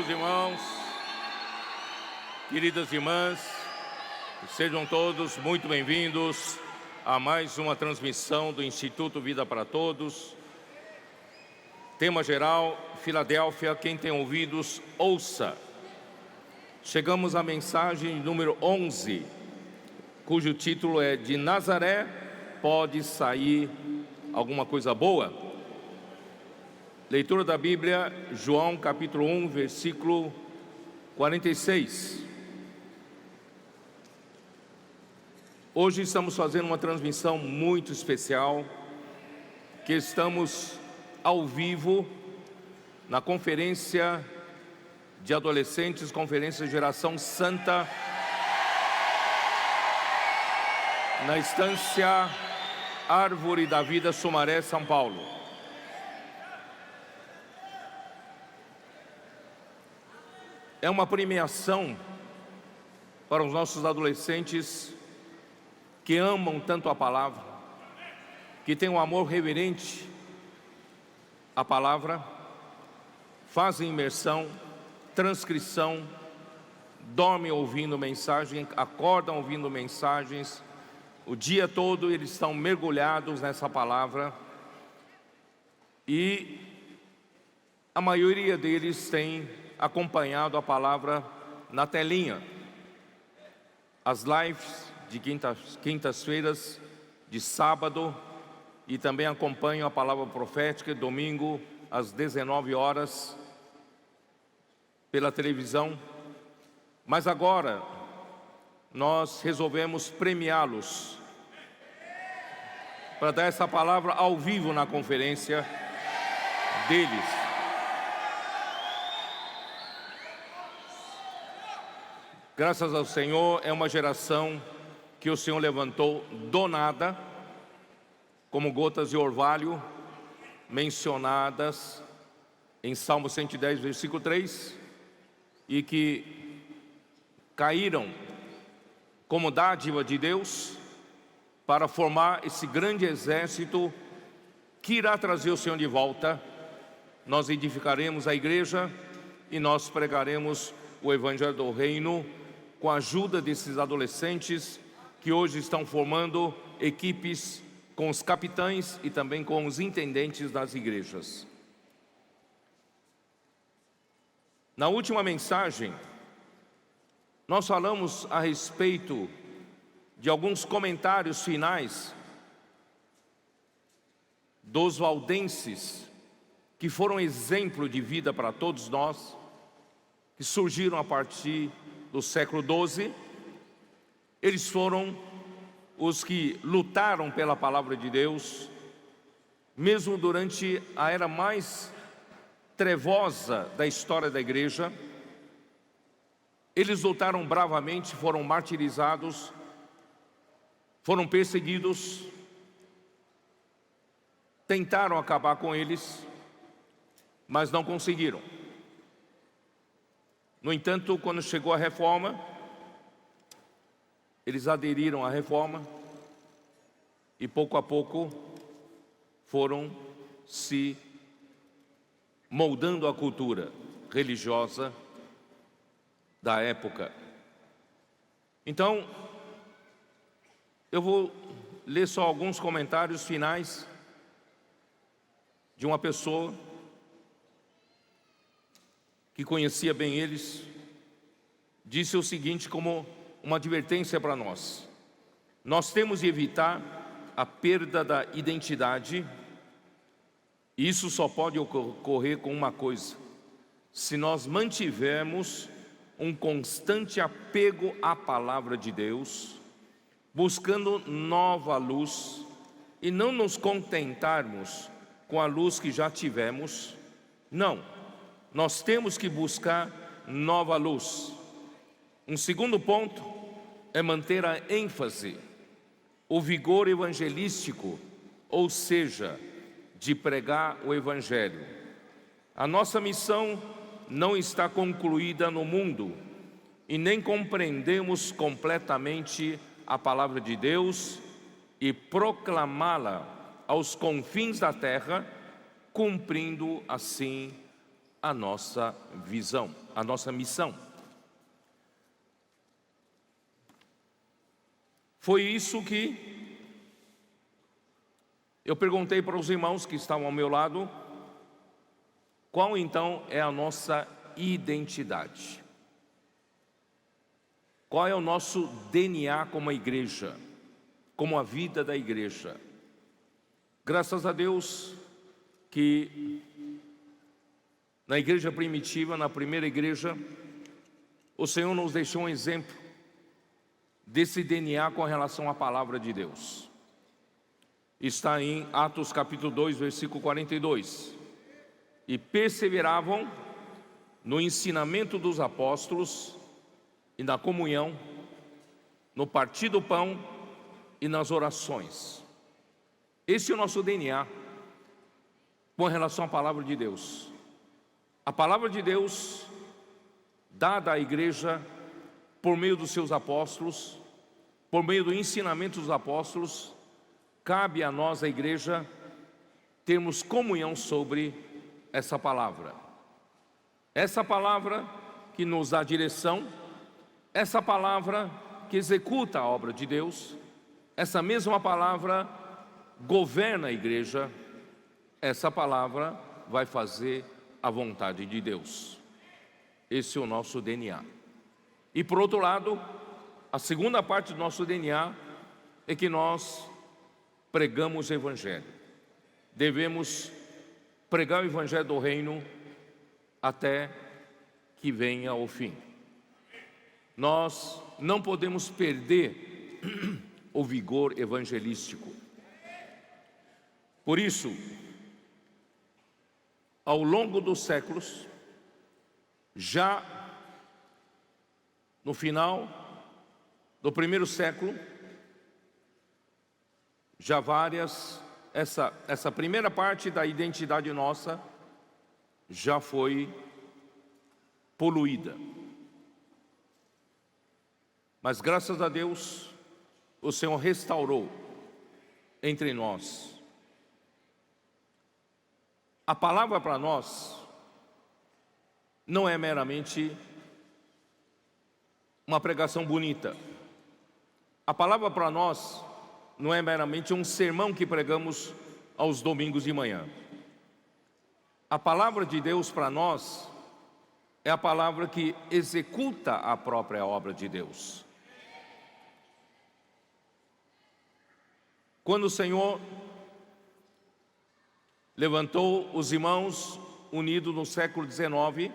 Queridos irmãos, queridas irmãs, sejam todos muito bem-vindos a mais uma transmissão do Instituto Vida para Todos. Tema geral, Filadélfia, quem tem ouvidos, ouça. Chegamos à mensagem número 11, cujo título é De Nazaré pode sair alguma coisa boa? Leitura da Bíblia, João capítulo 1, versículo 46. Hoje estamos fazendo uma transmissão muito especial, que estamos ao vivo na conferência de adolescentes, conferência Geração Santa, na estância Árvore da Vida, Sumaré, São Paulo. É uma premiação para os nossos adolescentes que amam tanto a palavra, que têm um amor reverente à palavra, fazem imersão, transcrição, dormem ouvindo mensagem, acordam ouvindo mensagens, o dia todo eles estão mergulhados nessa palavra e a maioria deles tem acompanhado a palavra na telinha. As lives de quintas-feiras, de sábado, e também acompanham a palavra profética domingo às 19 horas pela televisão. Mas agora nós resolvemos premiá-los para dar essa palavra ao vivo na conferência deles. Graças ao Senhor, é uma geração que o Senhor levantou do nada, como gotas de orvalho, mencionadas em Salmo 110, versículo 3, e que caíram como dádiva de Deus para formar esse grande exército que irá trazer o Senhor de volta. Nós edificaremos a igreja e nós pregaremos o Evangelho do Reino com a ajuda desses adolescentes que hoje estão formando equipes com os capitães e também com os intendentes das igrejas. Na última mensagem, nós falamos a respeito de alguns comentários finais dos valdenses, que foram exemplo de vida para todos nós, que surgiram a partir do século XII. Eles foram os que lutaram pela palavra de Deus, mesmo durante a era mais trevosa da história da igreja. Eles lutaram bravamente, foram martirizados, foram perseguidos, tentaram acabar com eles, mas não conseguiram. No entanto, quando chegou a reforma, eles aderiram à reforma e pouco a pouco foram se moldando a cultura religiosa da época. Então, eu vou ler só alguns comentários finais de uma pessoa que conhecia bem eles, disse o seguinte como uma advertência para nós: nós temos de evitar a perda da identidade, e isso só pode ocorrer com uma coisa: se nós mantivermos um constante apego à palavra de Deus, buscando nova luz, e não nos contentarmos com a luz que já tivemos. Não, nós temos que buscar nova luz. Um segundo ponto é manter a ênfase, o vigor evangelístico, ou seja, de pregar o Evangelho. A nossa missão não está concluída no mundo e nem compreendemos completamente a palavra de Deus e proclamá-la aos confins da terra, cumprindo assim a nossa visão, a nossa missão. Foi isso que eu perguntei para os irmãos que estavam ao meu lado, qual então é a nossa identidade? Qual é o nosso DNA como a igreja, como a vida da igreja? Graças a Deus que na igreja primitiva, na primeira igreja, o Senhor nos deixou um exemplo desse DNA com relação à palavra de Deus. Está em Atos capítulo 2, versículo 42. E perseveravam no ensinamento dos apóstolos e na comunhão, no partir do pão e nas orações. Esse é o nosso DNA com relação à palavra de Deus. A palavra de Deus, dada à igreja por meio dos seus apóstolos, por meio do ensinamento dos apóstolos, cabe a nós, a igreja, termos comunhão sobre essa palavra. Essa palavra que nos dá direção, essa palavra que executa a obra de Deus, essa mesma palavra governa a igreja, essa palavra vai fazer a vontade de Deus. Esse é o nosso DNA. E por outro lado, a segunda parte do nosso DNA é que nós pregamos o Evangelho. Devemos pregar o Evangelho do Reino até que venha o fim. Nós não podemos perder o vigor evangelístico. Por isso, ao longo dos séculos, já no final do primeiro século, já essa primeira parte da identidade nossa já foi poluída. Mas graças a Deus, o Senhor restaurou entre nós. A palavra para nós não é meramente uma pregação bonita. A palavra para nós não é meramente um sermão que pregamos aos domingos de manhã. A palavra de Deus para nós é a palavra que executa a própria obra de Deus. Quando o Senhor levantou os irmãos unidos no século XIX,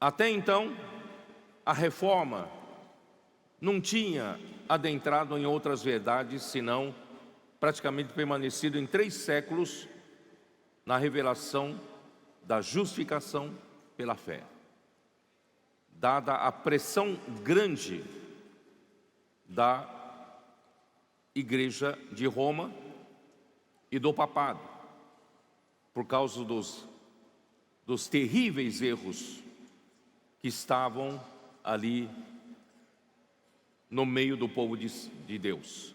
até então, a reforma não tinha adentrado em outras verdades, senão praticamente permanecido em 3 séculos na revelação da justificação pela fé. Dada a pressão grande da Igreja de Roma e do papado, por causa dos terríveis erros que estavam ali no meio do povo de Deus.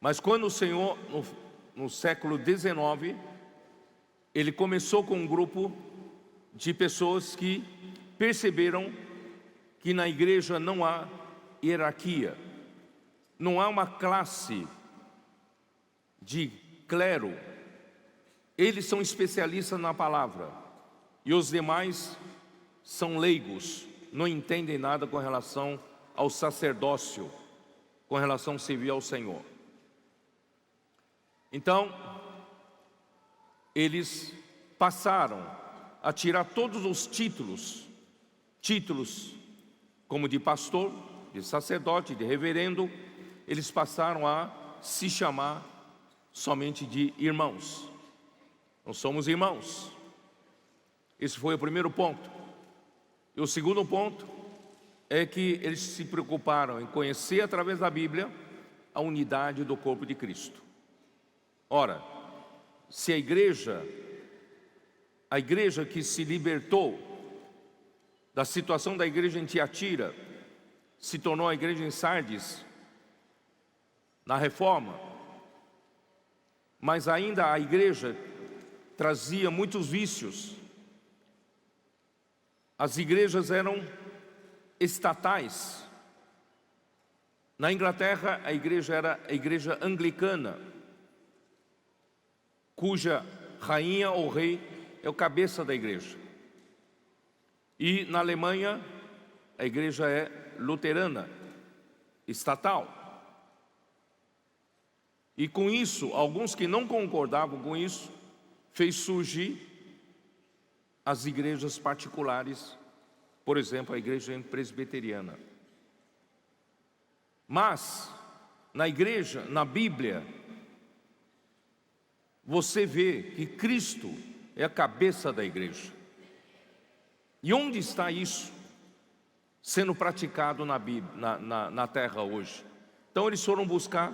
Mas quando o Senhor, no século XIX, Ele começou com um grupo de pessoas que perceberam que na igreja não há hierarquia, não há uma classe de clero. Eles são especialistas na palavra e os demais são leigos, não entendem nada com relação ao sacerdócio, com relação a servir ao Senhor. Então, eles passaram a tirar todos os títulos como de pastor, de sacerdote, de reverendo. Eles passaram a se chamar somente de irmãos. Nós somos irmãos. Esse foi o primeiro ponto. E o segundo ponto é que eles se preocuparam em conhecer através da Bíblia a unidade do corpo de Cristo. Ora, se a igreja que se libertou da situação da igreja em Tiatira se tornou a igreja em Sardes, na reforma, mas ainda a igreja trazia muitos vícios. As igrejas eram estatais. Na Inglaterra, a igreja era a igreja anglicana, cuja rainha ou rei é o cabeça da igreja. E na Alemanha, a igreja é luterana, estatal. E com isso, alguns que não concordavam com isso, fez surgir as igrejas particulares, por exemplo, a igreja presbiteriana. Mas, na igreja, na Bíblia, você vê que Cristo é a cabeça da igreja. E onde está isso sendo praticado na Bíblia, na terra hoje? Então eles foram buscar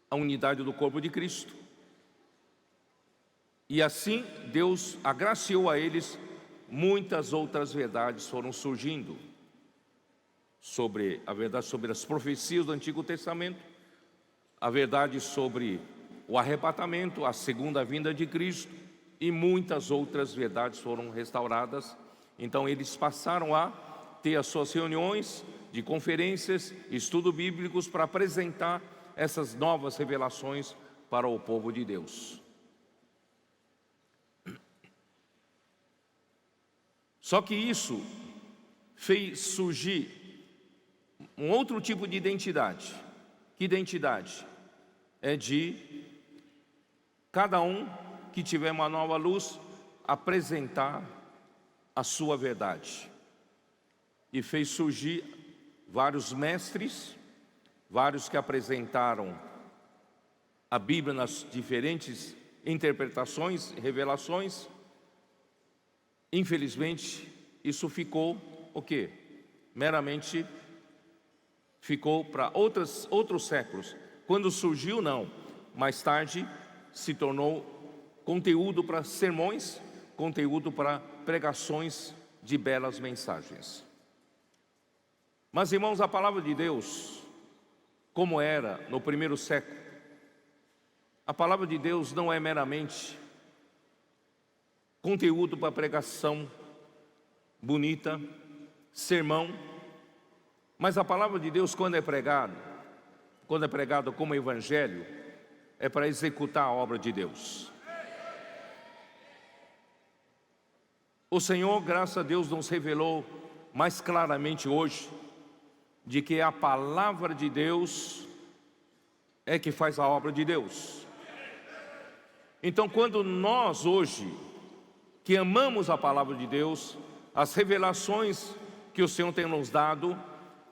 a unidade do corpo de Cristo. E assim Deus agraciou a eles, muitas outras verdades foram surgindo. Sobre a verdade sobre as profecias do Antigo Testamento, a verdade sobre o arrebatamento, a segunda vinda de Cristo, e muitas outras verdades foram restauradas. Então eles passaram a ter as suas reuniões de conferências, estudos bíblicos, para apresentar essas novas revelações para o povo de Deus. Só que isso fez surgir um outro tipo de identidade. Que identidade? É de cada um que tiver uma nova luz apresentar a sua verdade. E fez surgir vários mestres, vários que apresentaram a Bíblia nas diferentes interpretações e revelações. Infelizmente, isso ficou o quê? Meramente ficou para outros séculos. Quando surgiu, não. Mais tarde se tornou conteúdo para sermões, conteúdo para pregações de belas mensagens. Mas, irmãos, a palavra de Deus, como era no primeiro século, a palavra de Deus não é meramente conteúdo para pregação bonita, sermão, mas a palavra de Deus, quando é pregada como evangelho, é para executar a obra de Deus. O Senhor, graças a Deus, nos revelou mais claramente hoje de que a palavra de Deus é que faz a obra de Deus. Então, quando nós hoje, que amamos a palavra de Deus, as revelações que o Senhor tem nos dado,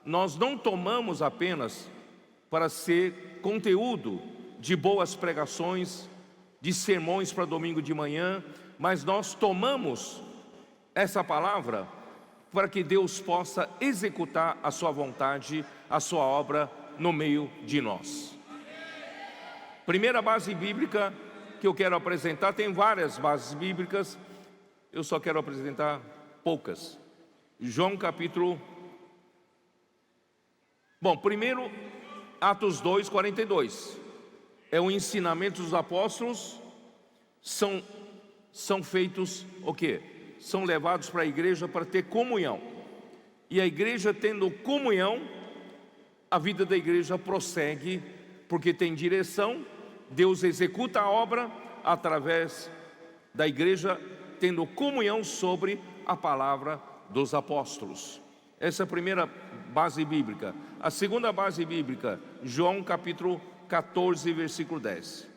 nós não tomamos apenas para ser conteúdo de boas pregações, de sermões para domingo de manhã, mas nós tomamos essa palavra para que Deus possa executar a sua vontade, a sua obra no meio de nós. Primeira base bíblica que eu quero apresentar, tem várias bases bíblicas, eu só quero apresentar poucas. João capítulo... Bom, primeiro, Atos 2:42. É o ensinamento dos apóstolos, são feitos o quê? São levados para a igreja para ter comunhão. E a igreja tendo comunhão, a vida da igreja prossegue, porque tem direção. Deus executa a obra através da igreja, tendo comunhão sobre a palavra dos apóstolos. Essa é a primeira base bíblica. A segunda base bíblica, João capítulo 14, versículo 10.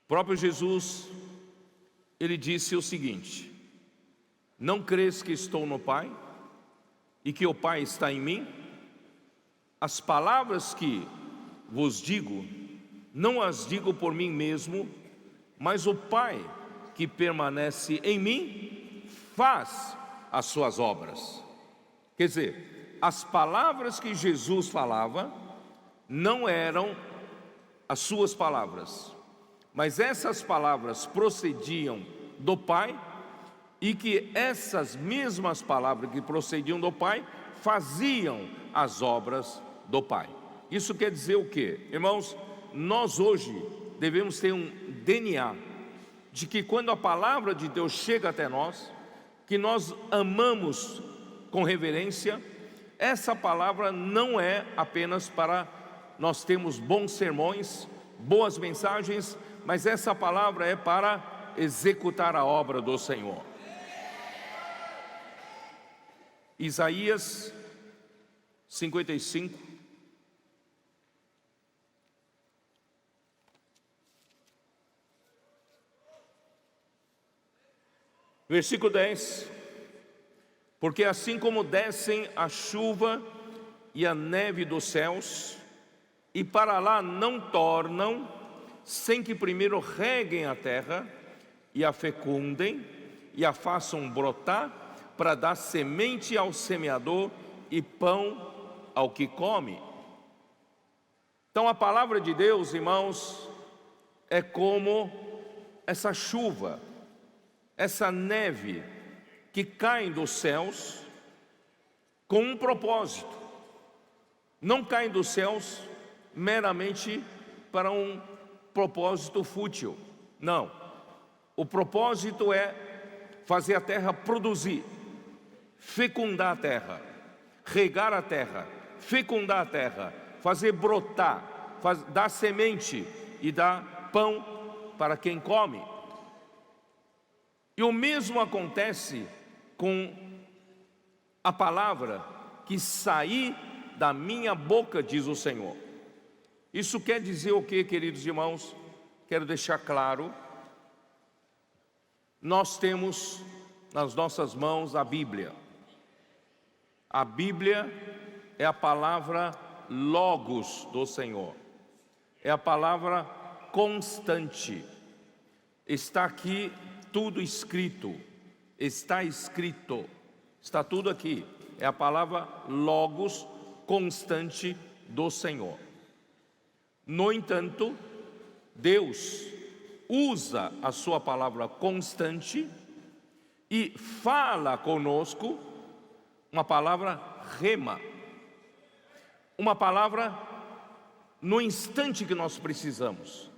O próprio Jesus, ele disse o seguinte: não crês que estou no Pai e que o Pai está em mim? As palavras que vos digo, não as digo por mim mesmo, mas o Pai que permanece em mim faz as suas obras. Quer dizer, as palavras que Jesus falava não eram as suas palavras, mas essas palavras procediam do Pai, e que essas mesmas palavras que procediam do Pai faziam as obras do Pai. Isso quer dizer o quê? Irmãos, nós hoje devemos ter um DNA de que quando a palavra de Deus chega até nós, que nós amamos com reverência, essa palavra não é apenas para nós termos bons sermões, boas mensagens, mas essa palavra é para executar a obra do Senhor. Isaías 55, versículo 10: porque assim como descem a chuva e a neve dos céus, e para lá não tornam, sem que primeiro reguem a terra, e a fecundem, e a façam brotar, para dar semente ao semeador e pão ao que come. Então a palavra de Deus, irmãos, é como essa chuva, essa neve que caem dos céus com um propósito. Não caem dos céus meramente para um propósito fútil. Não. O propósito é fazer a terra produzir, fecundar a terra, regar a terra, fecundar a terra, fazer brotar, dar semente e dar pão para quem come. E o mesmo acontece com a palavra que sair da minha boca, diz o Senhor. Isso quer dizer o que, queridos irmãos? Quero deixar claro. Nós temos nas nossas mãos a Bíblia. A Bíblia é a palavra Logos do Senhor. É a palavra constante. Está aqui tudo escrito. Está escrito. Está tudo aqui. É a palavra Logos constante do Senhor. No entanto, Deus usa a sua palavra constante e fala conosco uma palavra rema, uma palavra no instante que nós precisamos,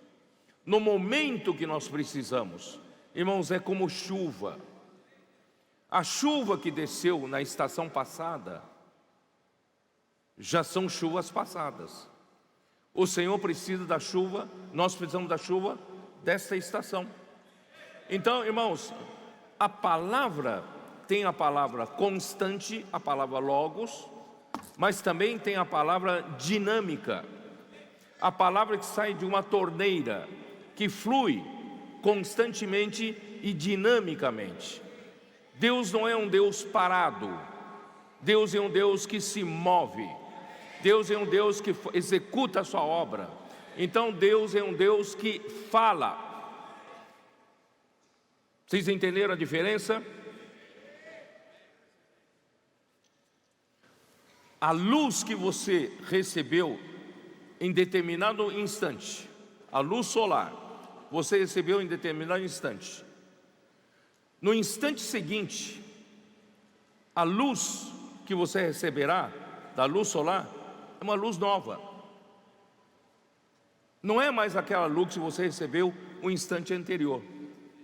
no momento que nós precisamos. Irmãos, é como chuva. A chuva que desceu na estação passada já são chuvas passadas. O Senhor precisa da chuva, nós precisamos da chuva desta estação. Então, irmãos, a palavra tem a palavra constante, a palavra logos, mas também tem a palavra dinâmica, a palavra que sai de uma torneira, que flui constantemente e dinamicamente. Deus não é um Deus parado, Deus é um Deus que se move, Deus é um Deus que executa a sua obra. Então Deus é um Deus que fala. Vocês entenderam a diferença? A luz que você recebeu em determinado instante, a luz solar, você recebeu em determinado instante. No instante seguinte, a luz que você receberá da luz solar é uma luz nova. Não é mais aquela luz que você recebeu o instante anterior.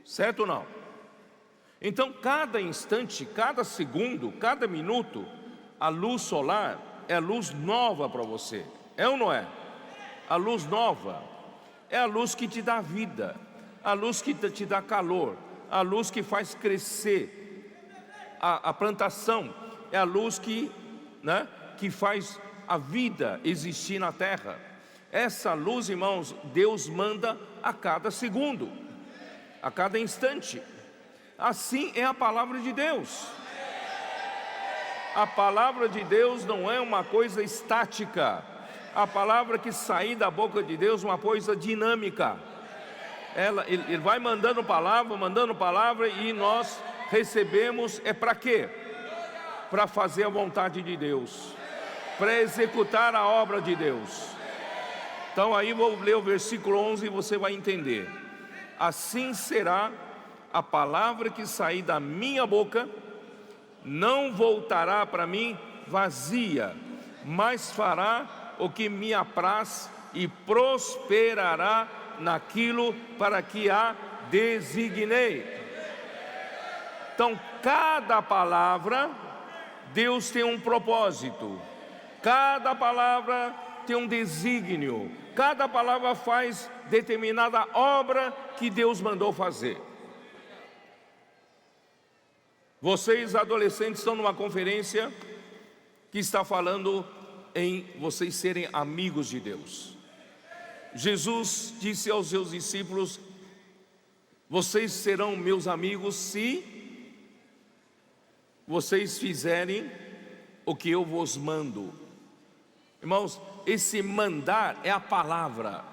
Certo ou não? Então, cada instante, cada segundo, cada minuto, a luz solar é a luz nova para você. É ou não é? A luz nova é a luz que te dá vida, a luz que te dá calor, a luz que faz crescer a plantação, é a luz que faz a vida existir na terra. Essa luz, irmãos, Deus manda a cada segundo, a cada instante. Assim é a palavra de Deus. A palavra de Deus não é uma coisa estática. A palavra que sair da boca de Deus é uma coisa dinâmica. Ele vai mandando palavra e nós recebemos. É para quê? Para fazer a vontade de Deus, para executar a obra de Deus. Então aí vou ler o versículo 11 e você vai entender. Assim será a palavra que sair da minha boca, não voltará para mim vazia, mas fará o que me apraz e prosperará naquilo para que a designei. Então, cada palavra, Deus tem um propósito. Cada palavra tem um desígnio. Cada palavra faz determinada obra que Deus mandou fazer. Vocês, adolescentes, estão numa conferência que está falando em vocês serem amigos de Deus. Jesus disse aos seus discípulos: vocês serão meus amigos se vocês fizerem o que eu vos mando. Irmãos, esse mandar é a palavra.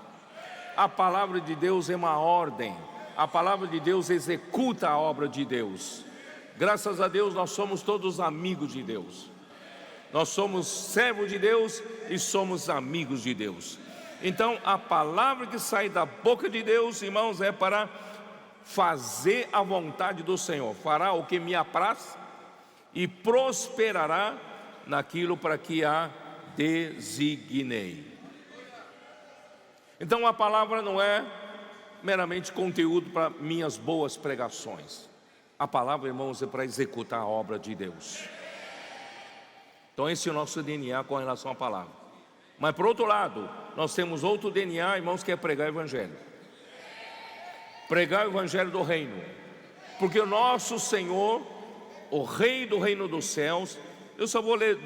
A palavra de Deus é uma ordem. A palavra de Deus executa a obra de Deus. Graças a Deus nós somos todos amigos de Deus. Nós somos servos de Deus e somos amigos de Deus. Então a palavra que sai da boca de Deus, irmãos, é para fazer a vontade do Senhor. Fará o que me apraz e prosperará naquilo para que a designei. Então a palavra não é meramente conteúdo para minhas boas pregações. A palavra, irmãos, é para executar a obra de Deus. Então esse é o nosso DNA com relação à palavra. Mas por outro lado, nós temos outro DNA, irmãos, que é pregar o Evangelho. Pregar o Evangelho do Reino. Porque o nosso Senhor, o Rei do Reino dos Céus, eu só vou ler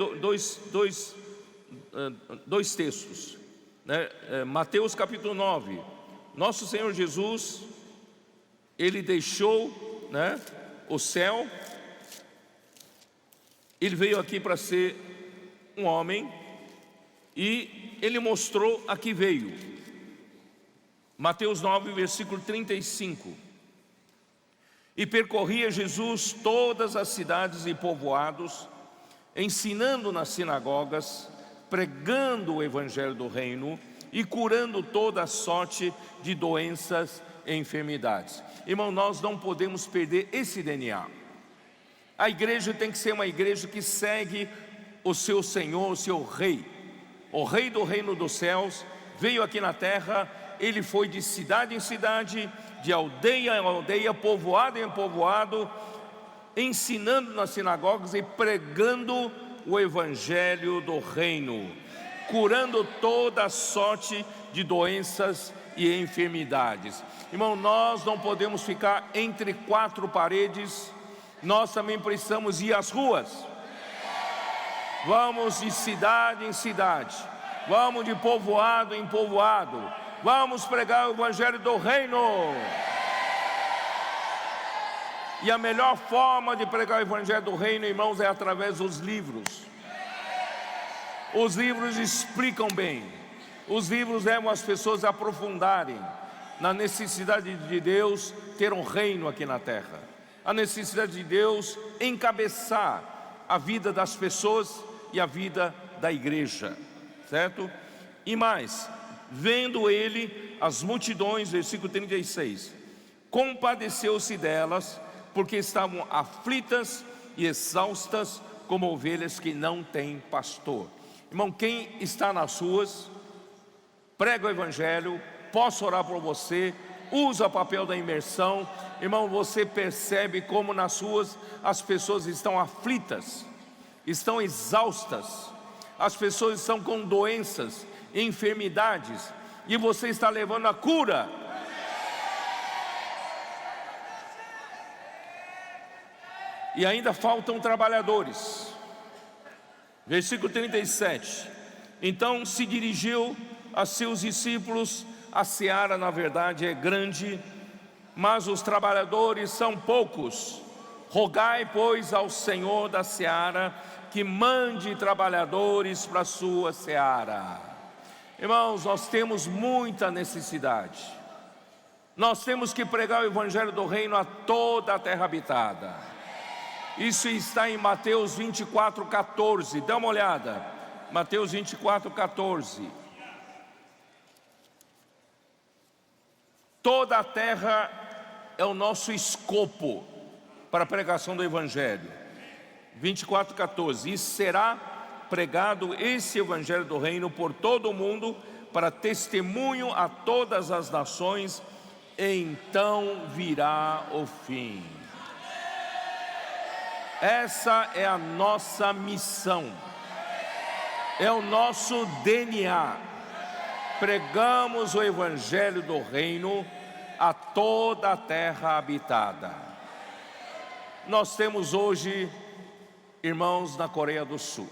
dois textos, né? Mateus capítulo 9. Nosso Senhor Jesus, Ele deixou, né, o céu. Ele veio aqui para ser um homem e Ele mostrou a que veio. Mateus 9, versículo 35. E percorria Jesus todas as cidades e povoados, ensinando nas sinagogas, pregando o evangelho do reino e curando toda sorte de doenças e enfermidades. Irmão, nós não podemos perder esse DNA. A igreja tem que ser uma igreja que segue o seu Senhor, o seu Rei. O Rei do reino dos céus veio aqui na terra. Ele foi de cidade em cidade, de aldeia em aldeia, povoado em povoado, ensinando nas sinagogas e pregando o evangelho do reino, curando toda sorte de doenças e enfermidades. Irmão, nós não podemos ficar entre quatro paredes. Nós também precisamos ir às ruas. Vamos de cidade em cidade, vamos de povoado em povoado, vamos pregar o evangelho do reino. E a melhor forma de pregar o evangelho do reino, irmãos, é através dos livros. Os livros explicam bem. Os livros levam as pessoas a aprofundarem na necessidade de Deus ter um reino aqui na terra. A necessidade de Deus encabeçar a vida das pessoas e a vida da igreja, certo? E mais, vendo ele as multidões, versículo 36, compadeceu-se delas, porque estavam aflitas e exaustas como ovelhas que não têm pastor. Irmão, quem está nas ruas, prega o evangelho, posso orar por você, usa o papel da imersão. Irmão, você percebe como nas ruas as pessoas estão aflitas, estão exaustas, as pessoas estão com doenças, enfermidades, e você está levando a cura. E ainda faltam trabalhadores. Versículo 37. Então se dirigiu a seus discípulos: a seara na verdade é grande, mas os trabalhadores são poucos. Rogai, pois, ao Senhor da seara que mande trabalhadores para a sua seara. Irmãos, nós temos muita necessidade. Nós temos que pregar o evangelho do reino a toda a terra habitada. Isso está em Mateus 24, 14. Dá uma olhada. Mateus 24, 14. Toda a terra é o nosso escopo para a pregação do evangelho. 24, 14. E será pregado esse evangelho do reino por todo o mundo, para testemunho a todas as nações, então virá o fim. Essa é a nossa missão, é o nosso DNA. Pregamos o evangelho do reino a toda a terra habitada. Nós temos hoje irmãos na Coreia do Sul.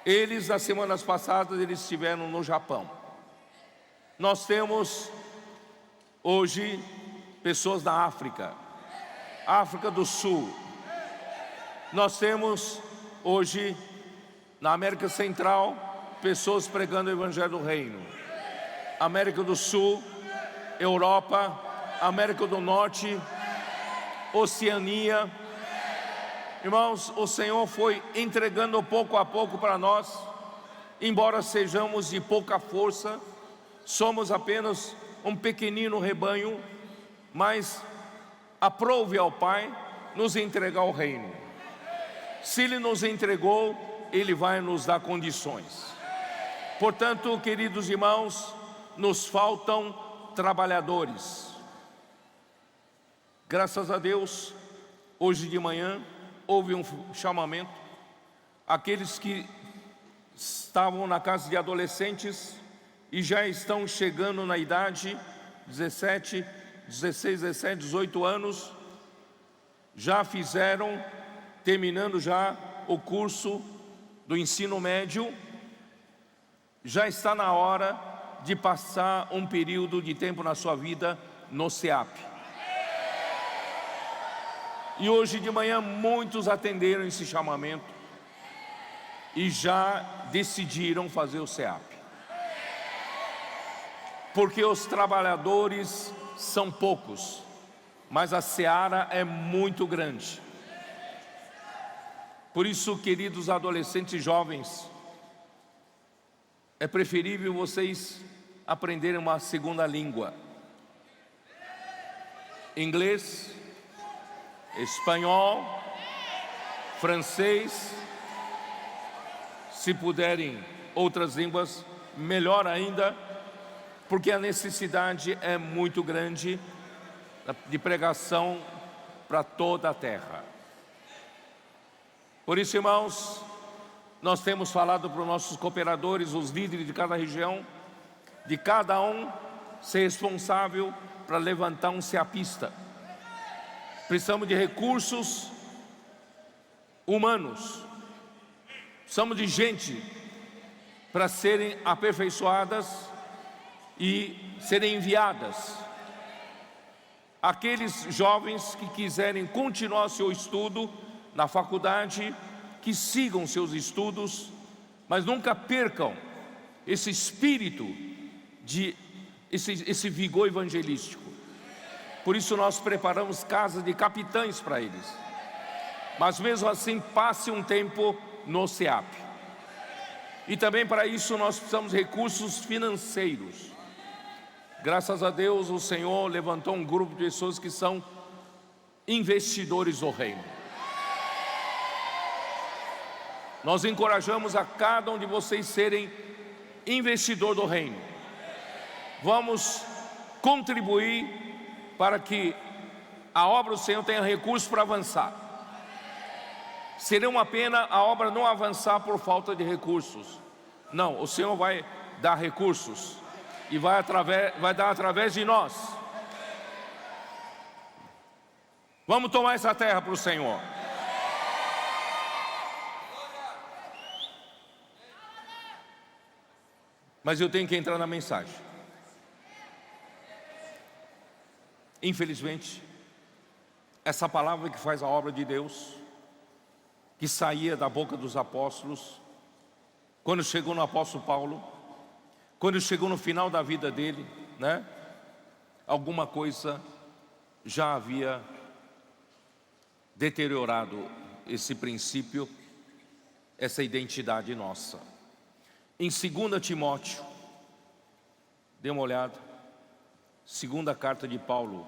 Eles, nas semanas passadas, eles estiveram no Japão. Nós temos hoje pessoas na África, África do Sul. Nós temos hoje na América Central pessoas pregando o evangelho do reino. América do Sul, Europa, América do Norte, Oceania. Irmãos, o Senhor foi entregando pouco a pouco para nós, embora sejamos de pouca força, somos apenas um pequenino rebanho, mas aprove ao Pai nos entregar o reino. Se Ele nos entregou, Ele vai nos dar condições. Portanto, queridos irmãos, nos faltam trabalhadores. Graças a Deus, hoje de manhã houve um chamamento. Aqueles que estavam na casa de adolescentes e já estão chegando na idade 16, 17, 18 anos, já fizeram, terminando já o curso do ensino médio, já está na hora de passar um período de tempo na sua vida no SEAP. E hoje de manhã muitos atenderam esse chamamento e já decidiram fazer o SEAP. Porque os trabalhadores são poucos, mas a seara é muito grande. Por isso, queridos adolescentes e jovens, é preferível vocês aprenderem uma segunda língua. Inglês, espanhol, francês, se puderem outras línguas, melhor ainda, porque a necessidade é muito grande de pregação para toda a terra. Por isso, irmãos, nós temos falado para os nossos cooperadores, os líderes de cada região, de cada um ser responsável para levantar um seapista. Precisamos de recursos humanos, precisamos de gente para serem aperfeiçoadas e serem enviadas. Aqueles jovens que quiserem continuar seu estudo na faculdade, que sigam seus estudos, mas nunca percam esse espírito, esse vigor evangelístico. Por isso nós preparamos casas de capitães para eles. Mas mesmo assim, passe um tempo no SEAP. E também para isso nós precisamos de recursos financeiros. Graças a Deus o Senhor levantou um grupo de pessoas que são investidores do reino. Nós encorajamos a cada um de vocês serem investidor do reino. Vamos contribuir para que a obra do Senhor tenha recursos para avançar. Seria uma pena a obra não avançar por falta de recursos. Não, o Senhor vai dar recursos e vai dar através de nós. Vamos tomar essa terra para o Senhor. Mas eu tenho que entrar na mensagem. Infelizmente, essa palavra que faz a obra de Deus, que saía da boca dos apóstolos, quando chegou no apóstolo Paulo, quando chegou no final da vida dele, né? Alguma coisa já havia deteriorado esse princípio, essa identidade nossa. Em 2 Timóteo, dê uma olhada. Segunda carta de Paulo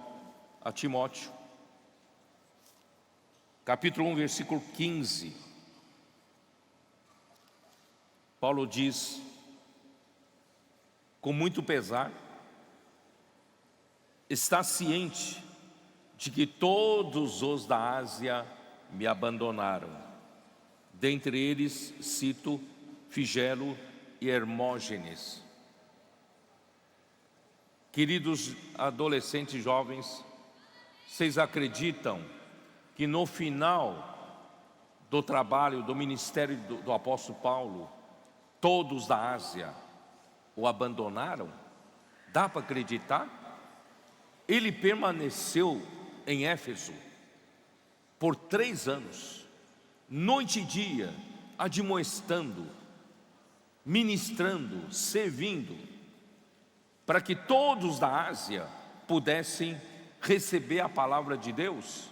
a Timóteo, capítulo 1, versículo 15. Paulo diz, com muito pesar, está ciente de que todos os da Ásia me abandonaram. Dentre eles, cito Figelo e Hermógenes. Queridos adolescentes jovens, vocês acreditam que no final do trabalho, do ministério do apóstolo Paulo, todos da Ásia o abandonaram? Dá para acreditar? Ele permaneceu em Éfeso por 3 anos, noite e dia, admoestando, ministrando, servindo, para que todos da Ásia pudessem receber a palavra de Deus.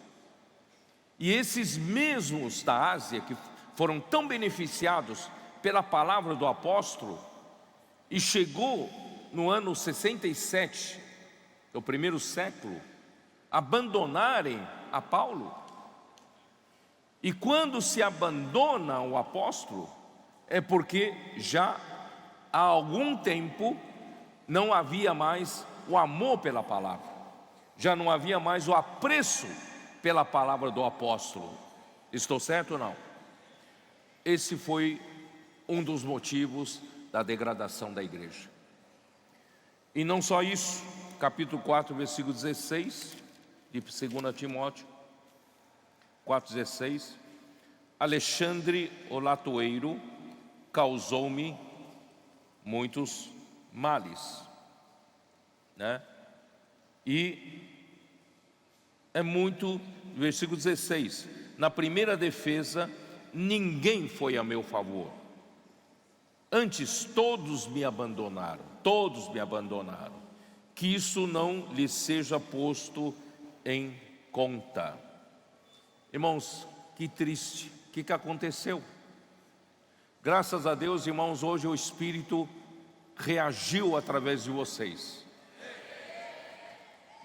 E esses mesmos da Ásia, que foram tão beneficiados pela palavra do apóstolo, e chegou no ano 67, do primeiro século, abandonarem a Paulo. E quando se abandona o apóstolo, é porque já há algum tempo não havia mais o amor pela palavra, já não havia mais o apreço pela palavra do apóstolo. Estou certo ou não? Esse foi um dos motivos da degradação da igreja. E não só isso, capítulo 4, versículo 16 de 2 Timóteo 4,16: Alexandre o latoeiro causou-me muitos males, né? E é muito, versículo 16: na primeira defesa ninguém foi a meu favor, antes todos me abandonaram, que isso não lhe seja posto em conta. Irmãos, que triste, o que aconteceu? Graças a Deus, irmãos, hoje o Espírito reagiu através de vocês.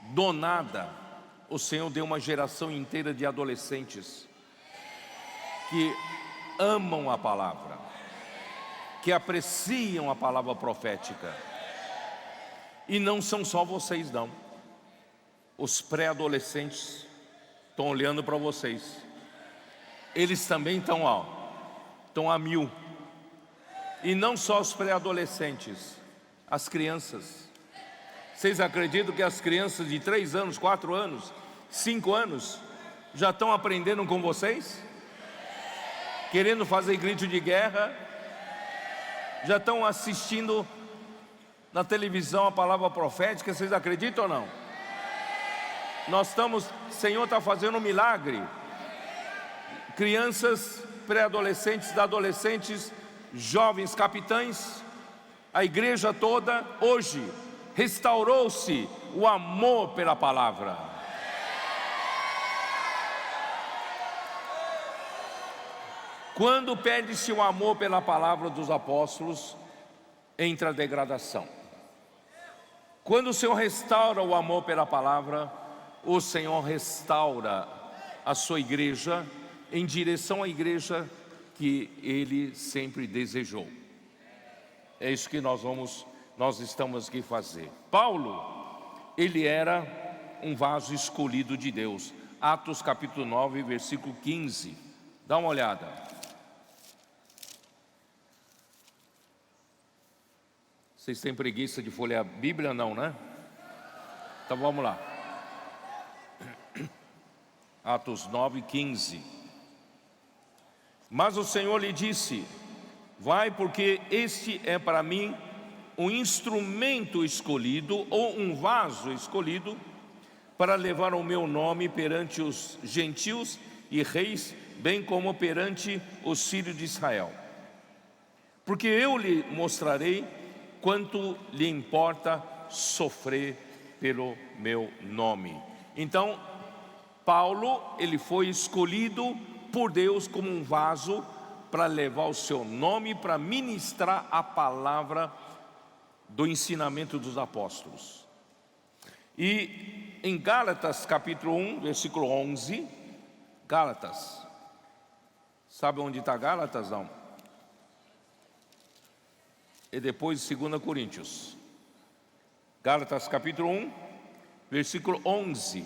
Do nada, o Senhor deu uma geração inteira de adolescentes que amam a palavra, que apreciam a palavra profética. E não são só vocês não. Os pré-adolescentes estão olhando para vocês. Eles também estão a mil. E não só os pré-adolescentes, as crianças. Vocês acreditam que as crianças de 3 anos, 4 anos, 5 anos já estão aprendendo com vocês? Querendo fazer grito de guerra, já estão assistindo na televisão a palavra profética. Vocês acreditam ou não? O Senhor está fazendo um milagre. Crianças, pré-adolescentes, adolescentes, jovens, capitães, a igreja toda, hoje, restaurou-se o amor pela palavra. Quando perde-se o amor pela palavra dos apóstolos, entra a degradação. Quando o Senhor restaura o amor pela palavra, o Senhor restaura a sua igreja em direção à igreja que Ele sempre desejou. É isso que nós estamos aqui fazer. Paulo, ele era um vaso escolhido de Deus. Atos capítulo 9, versículo 15. Dá uma olhada. Vocês têm preguiça de folhear a Bíblia? Não, né? Então vamos lá. Atos 9, 15. Mas o Senhor lhe disse: vai, porque este é para mim um instrumento escolhido, ou um vaso escolhido, para levar o meu nome perante os gentios e reis, bem como perante os filhos de Israel. Porque eu lhe mostrarei quanto lhe importa sofrer pelo meu nome. Então, Paulo, ele foi escolhido por Deus como um vaso para levar o seu nome, para ministrar a palavra do ensinamento dos apóstolos. E em Gálatas capítulo 1, versículo 11, Gálatas, sabe onde está Gálatas? Não. e depois 2 Coríntios. Gálatas capítulo 1, versículo 11.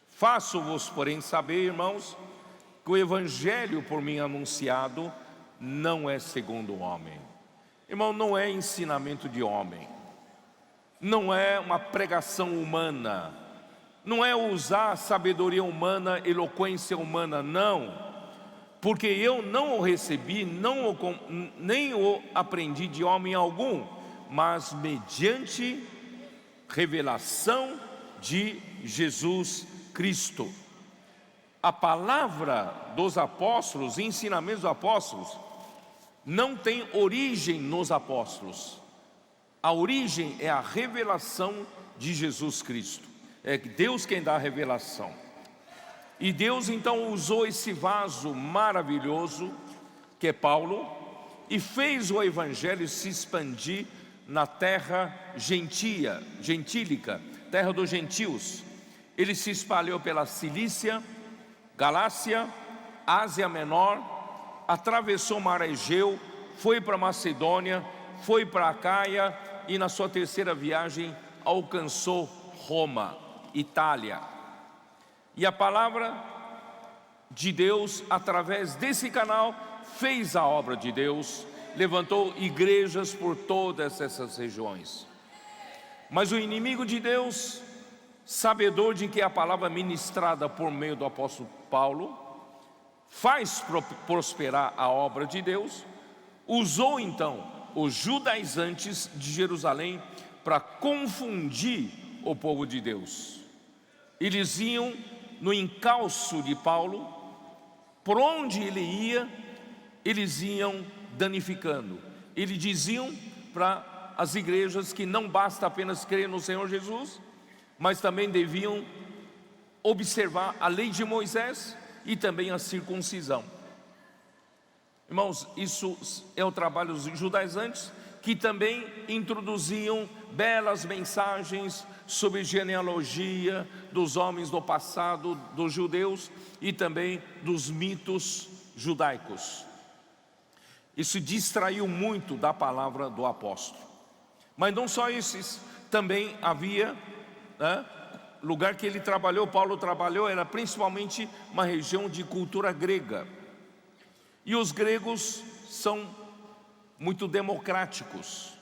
Faço-vos, porém, saber, irmãos, que o evangelho por mim anunciado não é segundo o homem. Irmão, não é ensinamento de homem, não é uma pregação humana, não é usar sabedoria humana, eloquência humana, não, porque eu não o recebi, nem o aprendi de homem algum, mas mediante revelação de Jesus Cristo. A palavra dos apóstolos, ensinamentos dos apóstolos, não tem origem nos apóstolos. A origem é a revelação de Jesus Cristo. É Deus quem dá a revelação. E Deus então usou esse vaso maravilhoso, que é Paulo, e fez o evangelho se expandir na terra gentílica, terra dos gentios. Ele se espalhou pela Cilícia, Galácia, Ásia Menor, atravessou o mar Egeu, foi para Macedônia, foi para Acaia e na sua terceira viagem alcançou Roma, Itália. E a palavra de Deus, através desse canal, fez a obra de Deus, levantou igrejas por todas essas regiões. Mas o inimigo de Deus, sabedor de que a palavra ministrada por meio do apóstolo Paulo faz prosperar a obra de Deus, usou então os judaizantes de Jerusalém para confundir o povo de Deus. Eles iam no encalço de Paulo, por onde ele ia, eles iam danificando. Eles diziam para as igrejas que não basta apenas crer no Senhor Jesus, mas também deviam observar a lei de Moisés e também a circuncisão. Irmãos, isso é o trabalho dos judaizantes, que também introduziam belas mensagens sobre genealogia dos homens do passado, dos judeus e também dos mitos judaicos. Isso distraiu muito da palavra do apóstolo. Mas não só esses, também havia, lugar que ele trabalhou, Paulo trabalhou, era principalmente uma região de cultura grega. E os gregos são muito democráticos.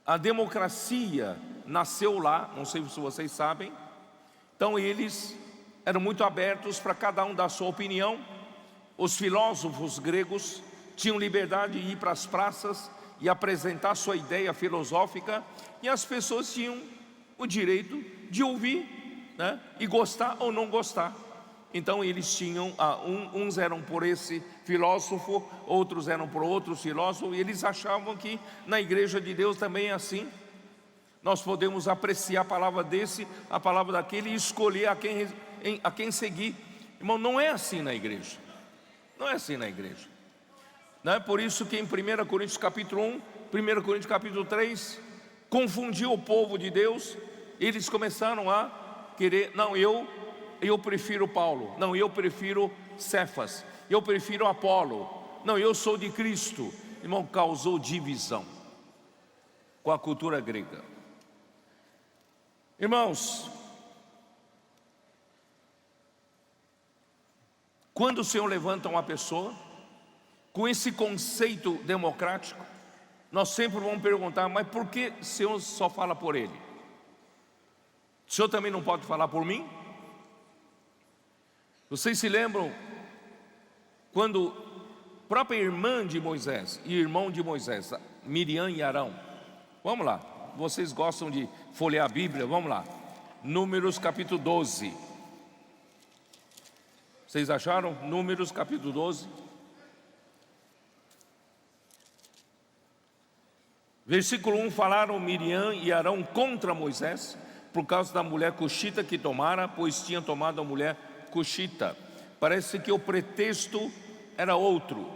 A democracia nasceu lá, não sei se vocês sabem. Então eles eram muito abertos para cada um dar sua opinião. Os filósofos gregos tinham liberdade de ir para as praças e apresentar sua ideia filosófica, e as pessoas tinham o direito de ouvir, e gostar ou não gostar. Então eles tinham, uns eram por esse filósofo, outros eram por outros filósofos, e eles achavam que na igreja de Deus também é assim. Nós podemos apreciar a palavra desse, a palavra daquele, e escolher a quem seguir. Irmão, não é assim na igreja. Não é assim na igreja. Não é por isso que em 1 Coríntios capítulo 1, 1 Coríntios capítulo 3, confundiu o povo de Deus. Eles começaram a querer, não, eu prefiro Paulo, não, eu prefiro Cefas, eu prefiro Apolo, não, eu sou de Cristo. Irmão, causou divisão com a cultura grega. Irmãos, quando o Senhor levanta uma pessoa com esse conceito democrático, nós sempre vamos perguntar, mas por que o Senhor só fala por ele? O Senhor também não pode falar por mim? Vocês se lembram quando a própria irmã de Moisés e irmão de Moisés, Miriam e Arão, vamos lá, vocês gostam de folhear a Bíblia, vamos lá, Números capítulo 12. Vocês acharam? Números capítulo 12. Versículo 1, falaram Miriam e Arão contra Moisés, por causa da mulher cuxita que tomara, pois tinha tomado a mulher cuxita. Parece que o pretexto era outro.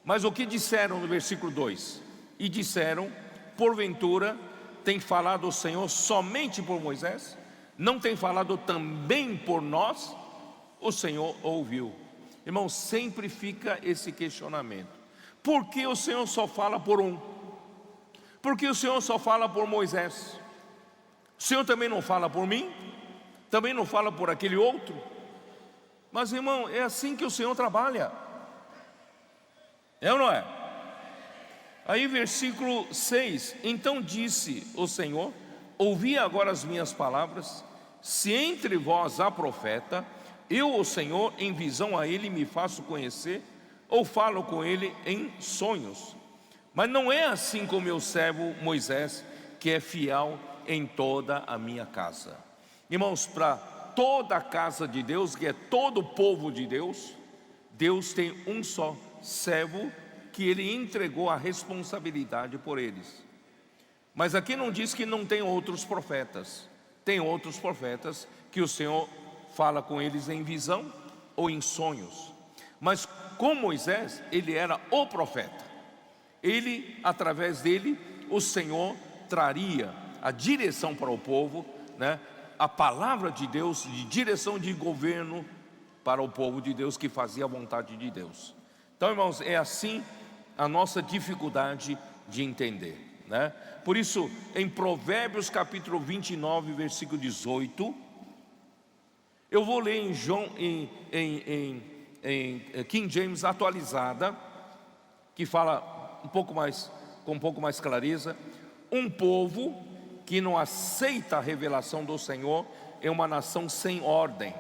Mas o que disseram no versículo 2? E disseram, porventura, tem falado o Senhor somente por Moisés? Não tem falado também por nós? O Senhor ouviu. Irmão, sempre fica esse questionamento. Por que o Senhor só fala por um? Porque o Senhor só fala por Moisés. O Senhor também não fala por mim? Também não fala por aquele outro? Mas, irmão, é assim que o Senhor trabalha. É ou não é? Aí versículo 6: então disse o Senhor: ouvi agora as minhas palavras. Se entre vós há profeta, eu, o Senhor, em visão a ele me faço conhecer, ou falo com ele em sonhos. Mas não é assim com meu servo Moisés, que é fiel em toda a minha casa. Irmãos, para toda a casa de Deus, que é todo o povo de Deus, Deus tem um só servo que Ele entregou a responsabilidade por eles. Mas aqui não diz que não tem outros profetas. Tem outros profetas que o Senhor fala com eles em visão ou em sonhos. Mas com Moisés, ele era o profeta. Ele, através dele, o Senhor traria a direção para o povo, né? A palavra de Deus, de direção de governo para o povo de Deus que fazia a vontade de Deus. Então, irmãos, é assim a nossa dificuldade de entender, né? Por isso, em Provérbios capítulo 29, versículo 18, eu vou ler em King James atualizada, que fala com um pouco mais clareza. Um povo que não aceita a revelação do Senhor é uma nação sem ordem.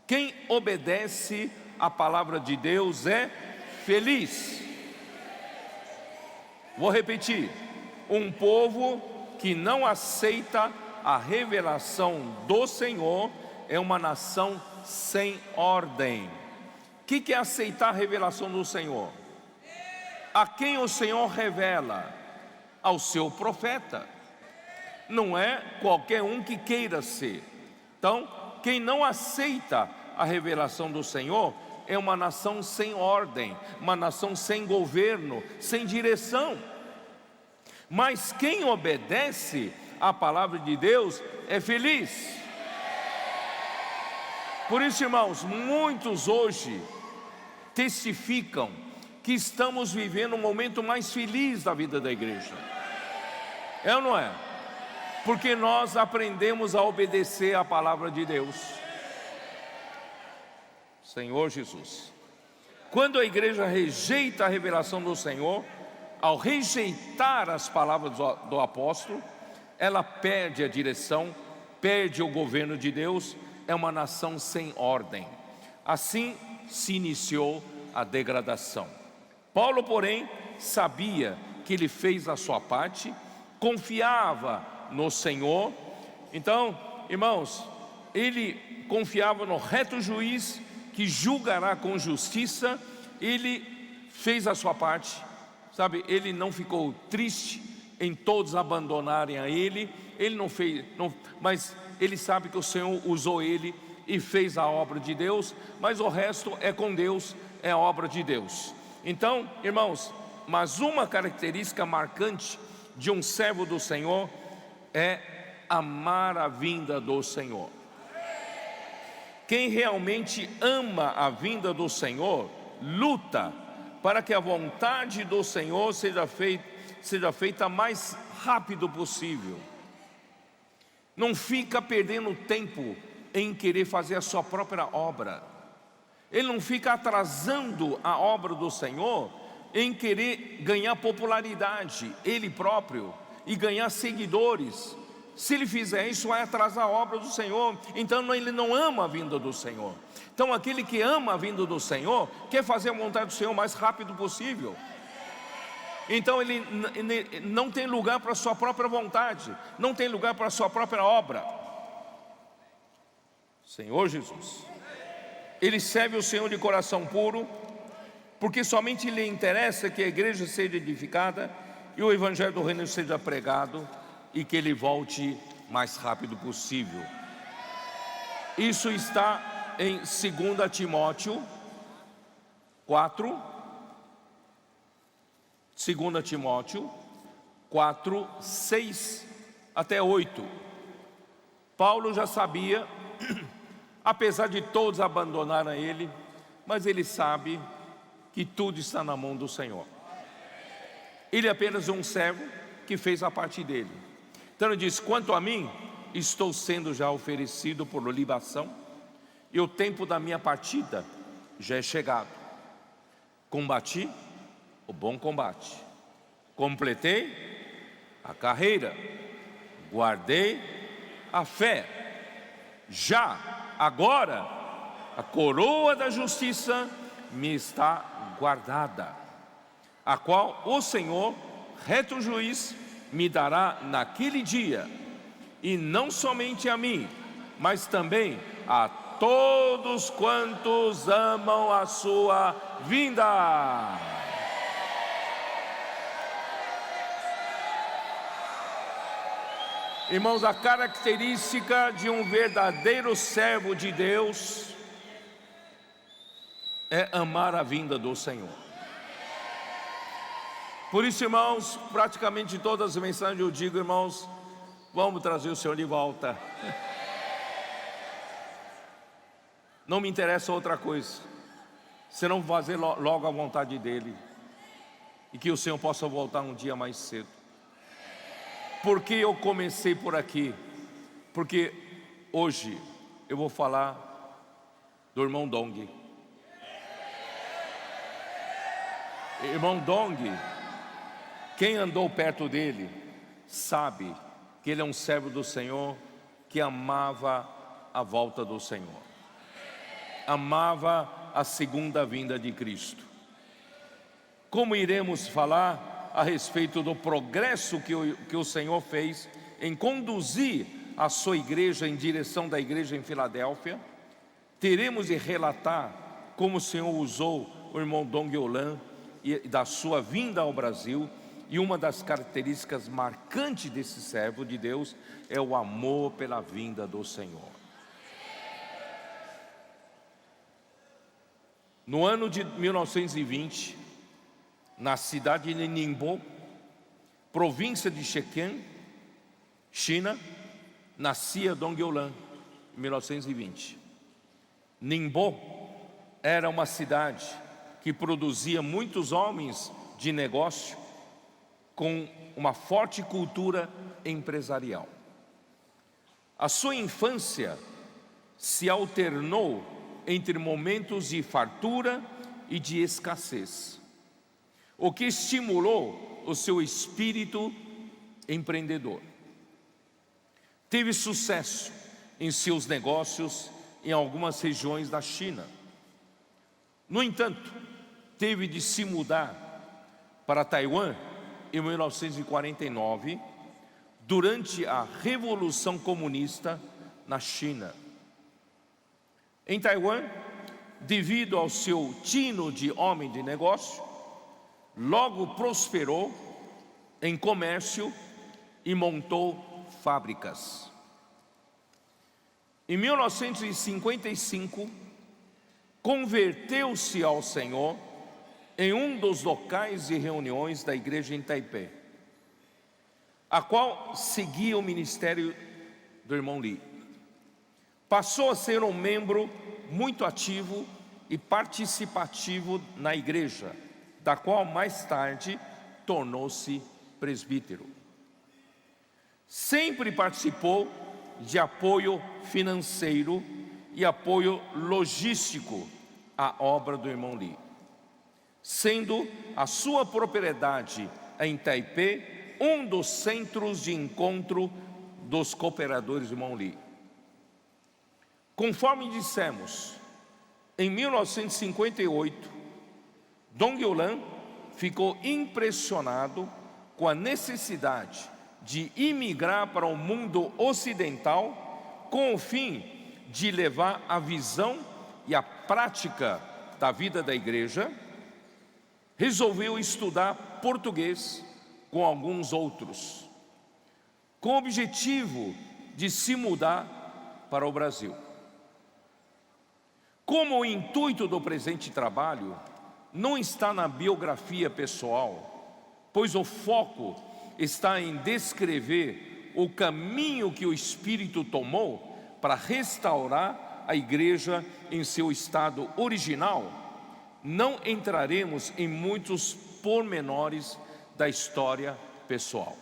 Quem obedece à palavra de Deus é feliz. Vou repetir: um povo que não aceita a revelação do Senhor é uma nação sem ordem. O que é aceitar a revelação do Senhor? A quem o Senhor revela? Ao seu profeta. Não é qualquer um que queira ser. Então, quem não aceita a revelação do Senhor é uma nação sem ordem, uma nação sem governo, sem direção. Mas quem obedece à palavra de Deus é feliz. Por isso, irmãos, muitos hoje testificam que estamos vivendo um momento mais feliz da vida da igreja. É ou não é? Porque nós aprendemos a obedecer à palavra de Deus. Senhor Jesus. Quando a igreja rejeita a revelação do Senhor, ao rejeitar as palavras do apóstolo, ela perde a direção, perde o governo de Deus, é uma nação sem ordem. Assim se iniciou a degradação. Paulo, porém, sabia que ele fez a sua parte, confiava no Senhor. Então, irmãos, ele confiava no reto juiz que julgará com justiça. Ele fez a sua parte, sabe? Ele não ficou triste em todos abandonarem a ele. Ele não fez, mas ele sabe que o Senhor usou ele e fez a obra de Deus. Mas o resto é com Deus, é a obra de Deus. Então, irmãos, mas uma característica marcante de um servo do Senhor é amar a vinda do Senhor. Quem realmente ama a vinda do Senhor, luta para que a vontade do Senhor seja feita mais rápido possível. Não fica perdendo tempo em querer fazer a sua própria obra. Ele não fica atrasando a obra do Senhor em querer ganhar popularidade, ele próprio, e ganhar seguidores. Se ele fizer isso, vai atrasar a obra do Senhor. Então ele não ama a vinda do Senhor. Então aquele que ama a vinda do Senhor quer fazer a vontade do Senhor o mais rápido possível. Então ele não tem lugar para a sua própria vontade, não tem lugar para a sua própria obra. Senhor Jesus. Ele serve o Senhor de coração puro, porque somente lhe interessa que a igreja seja edificada e o evangelho do reino seja pregado e que ele volte mais rápido possível. Isso está em 2 Timóteo 4, 2 Timóteo 4, 6 até 8. Paulo já sabia, apesar de todos abandonarem ele, mas ele sabe que tudo está na mão do Senhor. Ele é apenas um servo que fez a parte dele. Então ele diz: quanto a mim, estou sendo já oferecido por libação, e o tempo da minha partida já é chegado. Combati o bom combate, completei a carreira, guardei a fé. Já agora a coroa da justiça me está guardada, a qual o Senhor, reto juiz, me dará naquele dia, e não somente a mim, mas também a todos quantos amam a sua vinda. Irmãos, a característica de um verdadeiro servo de Deus é amar a vinda do Senhor. Por isso, irmãos, praticamente todas as mensagens eu digo: irmãos, vamos trazer o Senhor de volta. Não me interessa outra coisa, senão fazer logo a vontade dEle, e que o Senhor possa voltar um dia mais cedo. Por que eu comecei por aqui? Porque hoje eu vou falar do irmão Dong. Irmão Dong, quem andou perto dele sabe que ele é um servo do Senhor, que amava a volta do Senhor, amava a segunda vinda de Cristo. Como iremos falar a respeito do progresso que o Senhor fez em conduzir a sua igreja em direção da igreja em Filadélfia, teremos de relatar como o Senhor usou o irmão Dong Olan e da sua vinda ao Brasil. E uma das características marcantes desse servo de Deus é o amor pela vinda do Senhor. No ano de 1920, na cidade de Ningbo, província de Zhejiang, China, nascia Dong Olan, em 1920. Ningbo era uma cidade que produzia muitos homens de negócio com uma forte cultura empresarial. A sua infância se alternou entre momentos de fartura e de escassez, o que estimulou o seu espírito empreendedor. Teve sucesso em seus negócios em algumas regiões da China. No entanto, teve de se mudar para Taiwan em 1949, durante a Revolução Comunista na China. Em Taiwan, devido ao seu tino de homem de negócio, logo prosperou em comércio e montou fábricas. Em 1955, converteu-se ao Senhor em um dos locais de reuniões da igreja em Taipei, a qual seguia o ministério do irmão Li. Passou a ser um membro muito ativo e participativo na igreja, da qual mais tarde tornou-se presbítero. Sempre participou de apoio financeiro e apoio logístico à obra do irmão Li, sendo a sua propriedade em Taipei um dos centros de encontro dos cooperadores do irmão Li. Conforme dissemos, em 1958, Dong Olan ficou impressionado com a necessidade de imigrar para o mundo ocidental com o fim de levar a visão e a prática da vida da igreja. Resolveu estudar português com alguns outros, com o objetivo de se mudar para o Brasil. Como o intuito do presente trabalho não está na biografia pessoal, pois o foco está em descrever o caminho que o Espírito tomou para restaurar a igreja em seu estado original, não entraremos em muitos pormenores da história pessoal.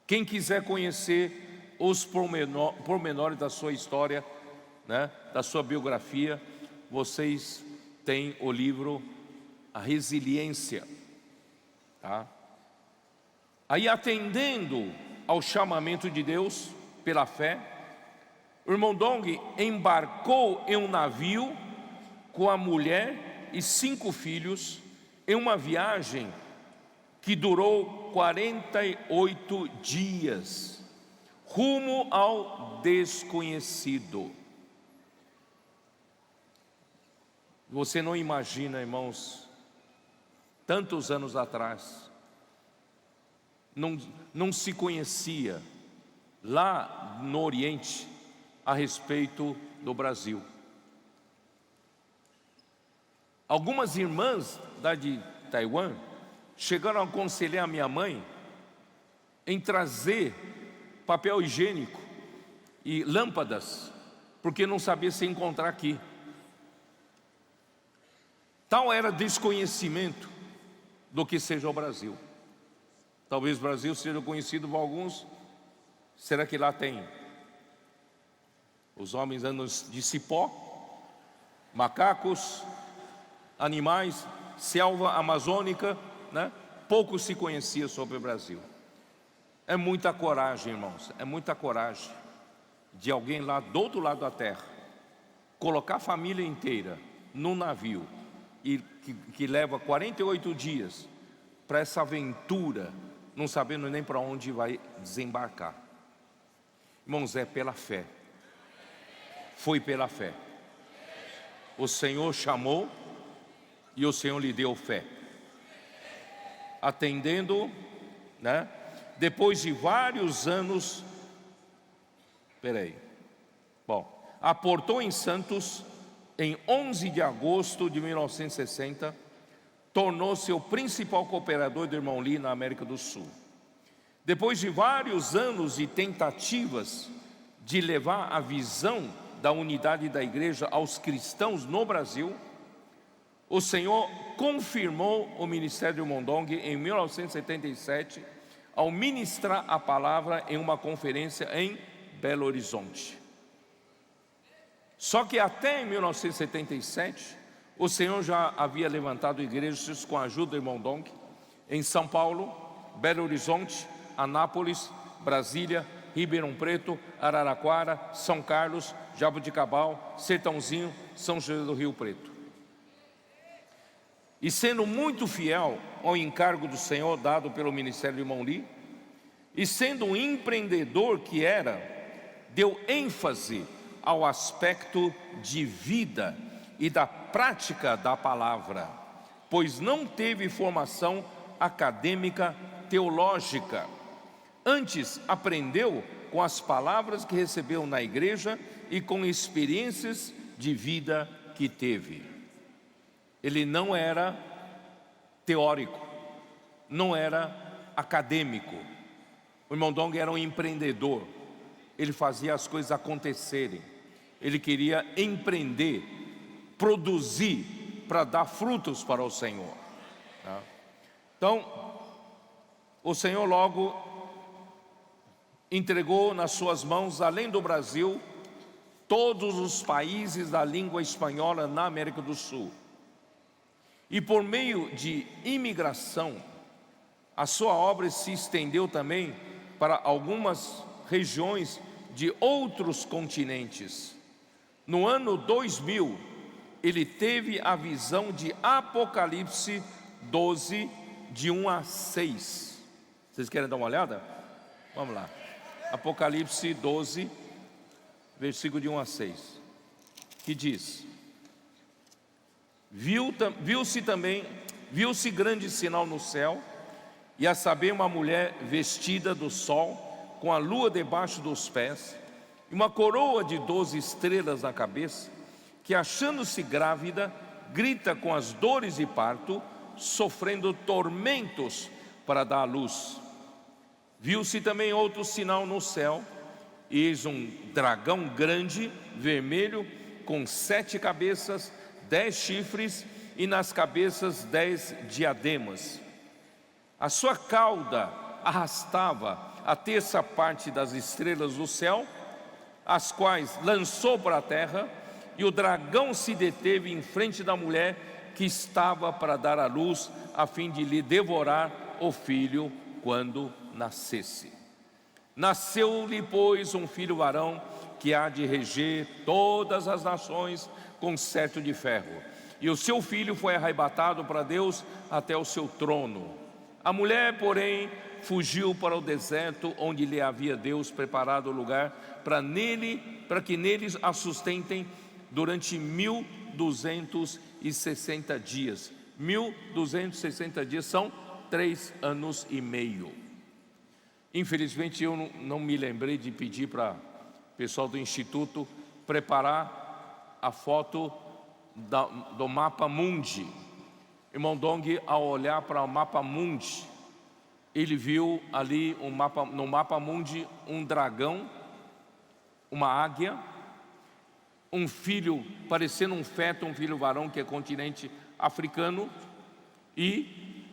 Quem quiser conhecer os pormenores da sua história, né, da sua biografia, vocês têm o livro A Resiliência, tá? Aí, atendendo ao chamamento de Deus pela fé, o irmão Dong embarcou em um navio com a mulher e 5 filhos em uma viagem que durou 48 dias, rumo ao desconhecido. Você não imagina, irmãos, tantos anos atrás, não se conhecia lá no Oriente a respeito do Brasil. Algumas irmãs da de Taiwan chegaram a aconselhar a minha mãe em trazer papel higiênico e lâmpadas, porque não sabia se encontrar aqui. Tal era desconhecimento do que seja o Brasil. Talvez o Brasil seja conhecido por alguns. Será que lá tem? Os homens andam de cipó, macacos, animais, selva amazônica, né? Pouco se conhecia sobre o Brasil. É muita coragem, irmãos, é muita coragem de alguém lá do outro lado da terra colocar a família inteira num navio e que leva 48 dias para essa aventura, não sabendo nem para onde vai desembarcar. Irmãos, é pela fé. Foi pela fé. O Senhor chamou e o Senhor lhe deu fé. Atendendo, né? Depois de vários anos, aportou em Santos em 11 de agosto de 1960, tornou-se o principal cooperador do irmão Lee na América do Sul. Depois de vários anos de tentativas de levar a visão da unidade da igreja aos cristãos no Brasil, o Senhor confirmou o ministério do irmão Dong em 1977, ao ministrar a palavra em uma conferência em Belo Horizonte. Só que até em 1977, o Senhor já havia levantado igrejas com a ajuda do irmão Dong em São Paulo, Belo Horizonte, Anápolis, Brasília, Ribeirão Preto, Araraquara, São Carlos, Jaboticabal, Sertãozinho, São José do Rio Preto. E sendo muito fiel ao encargo do Senhor dado pelo ministério do irmão Lee, e sendo um empreendedor que era, deu ênfase ao aspecto de vida e da prática da palavra, pois não teve formação acadêmica teológica. Antes aprendeu com as palavras que recebeu na igreja e com experiências de vida que teve. Ele não era teórico, não era acadêmico. O irmão Dong era um empreendedor. Ele fazia as coisas acontecerem. Ele queria empreender, produzir para dar frutos para o Senhor, tá? Então, o Senhor logo entregou nas suas mãos, além do Brasil, todos os países da língua espanhola na América do Sul. E por meio de imigração, a sua obra se estendeu também para algumas regiões de outros continentes. No ano 2000, ele teve a visão de Apocalipse 12, de 1 a 6. Vocês querem dar uma olhada? Vamos lá. Apocalipse 12, versículo de 1 a 6, que diz: Viu-se grande sinal no céu, e a saber uma mulher vestida do sol, com a lua debaixo dos pés, e uma coroa de 12 estrelas na cabeça, que achando-se grávida, grita com as dores de parto, sofrendo tormentos para dar à luz. Viu-se também outro sinal no céu, eis um dragão grande, vermelho, com 7 cabeças, 10 chifres, e nas cabeças 10 diademas. A sua cauda arrastava a terça parte das estrelas do céu, as quais lançou para a terra, e o dragão se deteve em frente da mulher que estava para dar à luz, a fim de lhe devorar o filho quando nascesse. Nasceu-lhe, pois, um filho varão, que há de reger todas as nações com cetro de ferro. E o seu filho foi arrebatado para Deus até o seu trono. A mulher, porém, fugiu para o deserto, onde lhe havia Deus preparado lugar para que nele a sustentem durante 1260 dias. 1260 dias são 3 anos e meio. Infelizmente eu não me lembrei de pedir para o pessoal do Instituto preparar a foto do mapa mundi. Irmão Dong, ao olhar para o mapa mundi, ele viu ali no mapa mundi um dragão, uma águia, um filho parecendo um feto, um filho varão, que é continente africano, e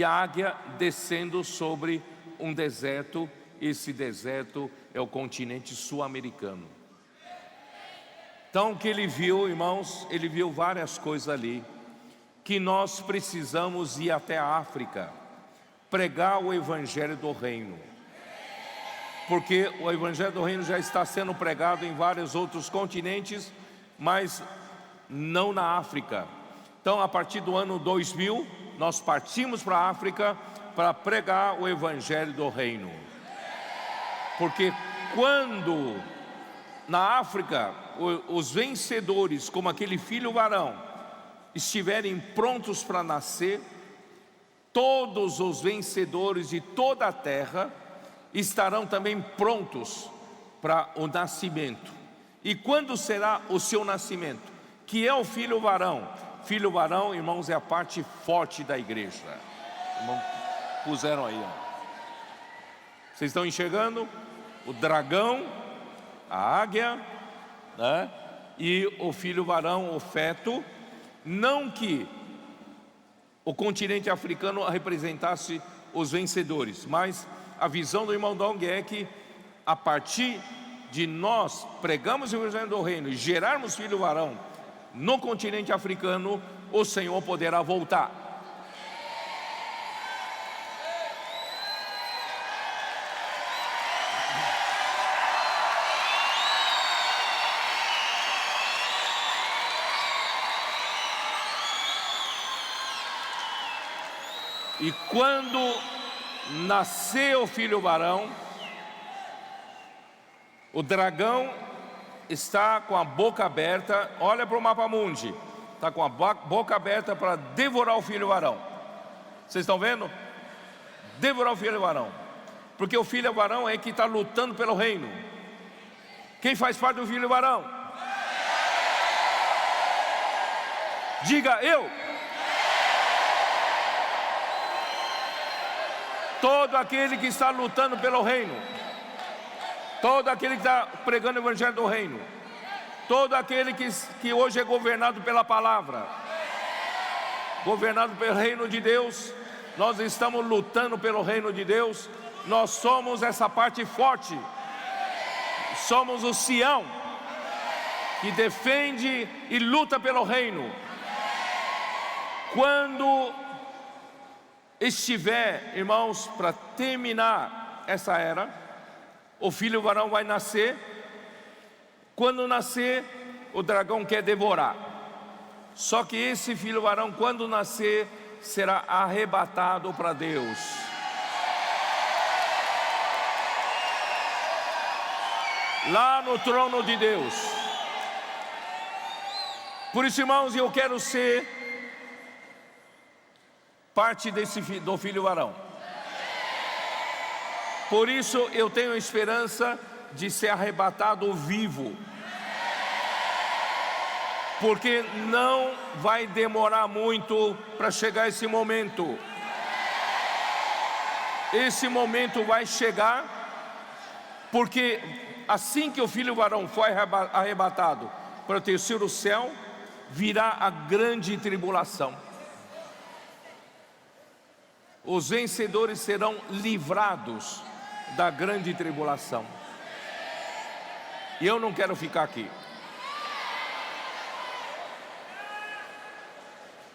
a águia descendo sobre um deserto. Esse deserto é o continente sul-americano. Então o que ele viu, irmãos, ele viu várias coisas ali, que nós precisamos ir até a África, pregar o evangelho do reino, porque o evangelho do reino já está sendo pregado em vários outros continentes, mas não na África. Então a partir do ano 2000, nós partimos para a África para pregar o evangelho do reino, porque quando na África os vencedores, como aquele filho varão, estiverem prontos para nascer, todos os vencedores de toda a terra estarão também prontos para o nascimento. E quando será o seu nascimento? Que é o filho varão. Filho varão, irmãos, é a parte forte da igreja. Irmão, puseram aí, ó. Vocês estão enxergando? O dragão, a águia, né? E o filho varão, o feto. Não que o continente africano representasse os vencedores, mas a visão do irmão Dong é que a partir de nós pregamos o evangelho do reino e gerarmos filho varão no continente africano, o Senhor poderá voltar. E quando nascer o filho varão, o dragão está com a boca aberta. Olha para o mapa mundi, está com a boca aberta para devorar o filho varão. Vocês estão vendo? Devorar o filho varão, porque o filho varão é que está lutando pelo reino. Quem faz parte do filho varão? Diga eu. Todo aquele que está lutando pelo reino, todo aquele que está pregando o evangelho do reino, todo aquele que hoje é governado pela palavra, governado pelo reino de Deus. Nós estamos lutando pelo reino de Deus. Nós somos essa parte forte. Somos o Sião que defende e luta pelo reino. Quando estiver, irmãos, para terminar essa era, o filho varão vai nascer. Quando nascer, o dragão quer devorar. Só que esse filho varão, quando nascer, será arrebatado para Deus. Lá no trono de Deus. Por isso, irmãos, eu quero ser parte do filho varão. Por isso eu tenho esperança de ser arrebatado vivo, porque não vai demorar muito para chegar esse momento. Esse momento vai chegar, porque assim que o filho varão for arrebatado para o terceiro céu, virá a grande tribulação. Os vencedores serão livrados da grande tribulação. E eu não quero ficar aqui.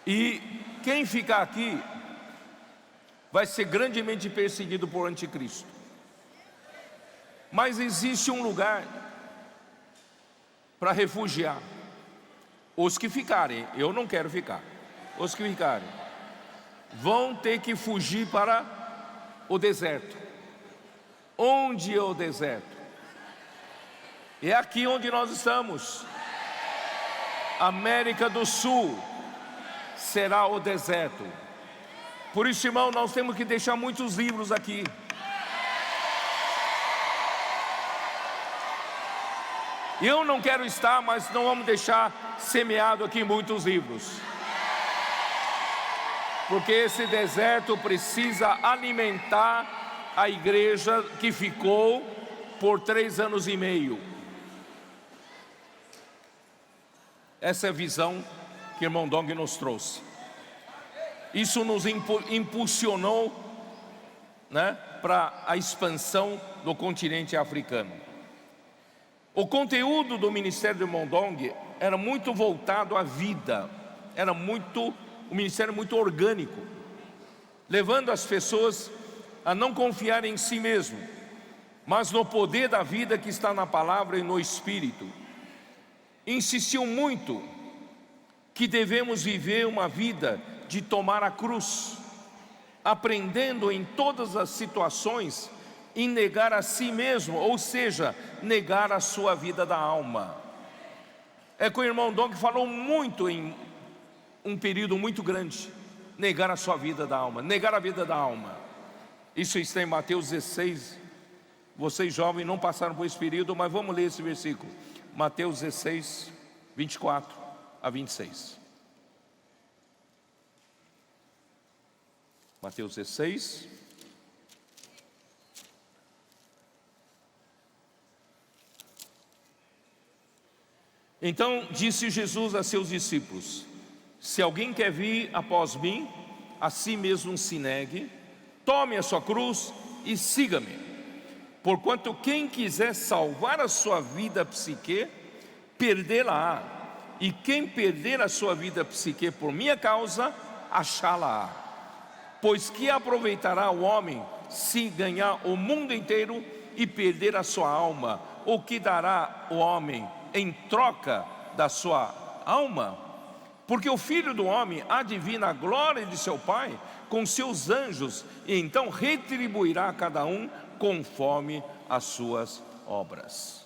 E quem ficar aqui vai ser grandemente perseguido por anticristo. Mas existe um lugar para refugiar. Os que ficarem, eu não quero ficar. Os que ficarem vão ter que fugir para o deserto. Onde é o deserto? É aqui onde nós estamos. América do Sul será o deserto. Por isso, irmão, nós temos que deixar muitos livros aqui. Eu não quero estar, mas não vamos deixar semeado aqui muitos livros. Porque esse deserto precisa alimentar a igreja que ficou por 3 anos e meio. Essa é a visão que o irmão Dong nos trouxe. Isso nos impulsionou, né, para a expansão do continente africano. O conteúdo do ministério do irmão Dong era muito voltado à vida. Era um ministério muito orgânico, levando as pessoas a não confiar em si mesmo, mas no poder da vida que está na palavra e no Espírito. Insistiu muito que devemos viver uma vida de tomar a cruz, aprendendo em todas as situações em negar a si mesmo, ou seja, negar a sua vida da alma. É que o irmão Dong falou muito em um período muito grande, negar a sua vida da alma, negar a vida da alma. Isso está em Mateus 16. Vocês jovens não passaram por esse período, mas vamos ler esse versículo. Mateus 16, 24 a 26. Mateus 16. Então disse Jesus a seus discípulos: se alguém quer vir após mim, a si mesmo se negue, tome a sua cruz e siga-me. Porquanto quem quiser salvar a sua vida psique, perdê-la-á. E quem perder a sua vida psique por minha causa, achá-la-á. Pois que aproveitará o homem se ganhar o mundo inteiro e perder a sua alma? O que dará o homem em troca da sua alma? Porque o Filho do Homem há de vir na glória de seu Pai com seus anjos, e então retribuirá a cada um conforme as suas obras.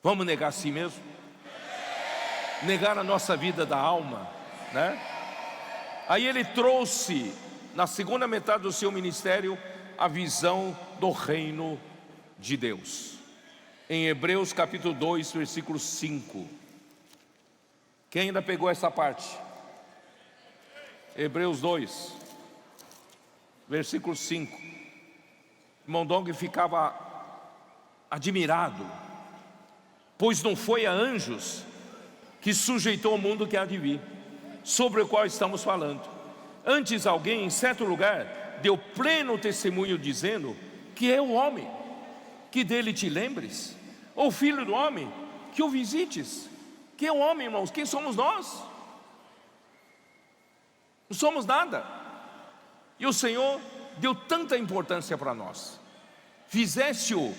Vamos negar a si mesmo? Negar a nossa vida da alma, né? Aí ele trouxe, na segunda metade do seu ministério, a visão do reino de Deus. Em Hebreus capítulo 2, versículo 5. Quem ainda pegou essa parte? Hebreus 2, versículo 5. Irmão Dong ficava admirado, pois não foi a anjos que sujeitou o mundo que há de vir, sobre o qual estamos falando. Antes alguém em certo lugar deu pleno testemunho dizendo que é o homem, que dele te lembres, ou filho do homem, que o visites. Quem é o homem, irmãos? Quem somos nós? Não somos nada. E o Senhor deu tanta importância para nós. Fizeste-o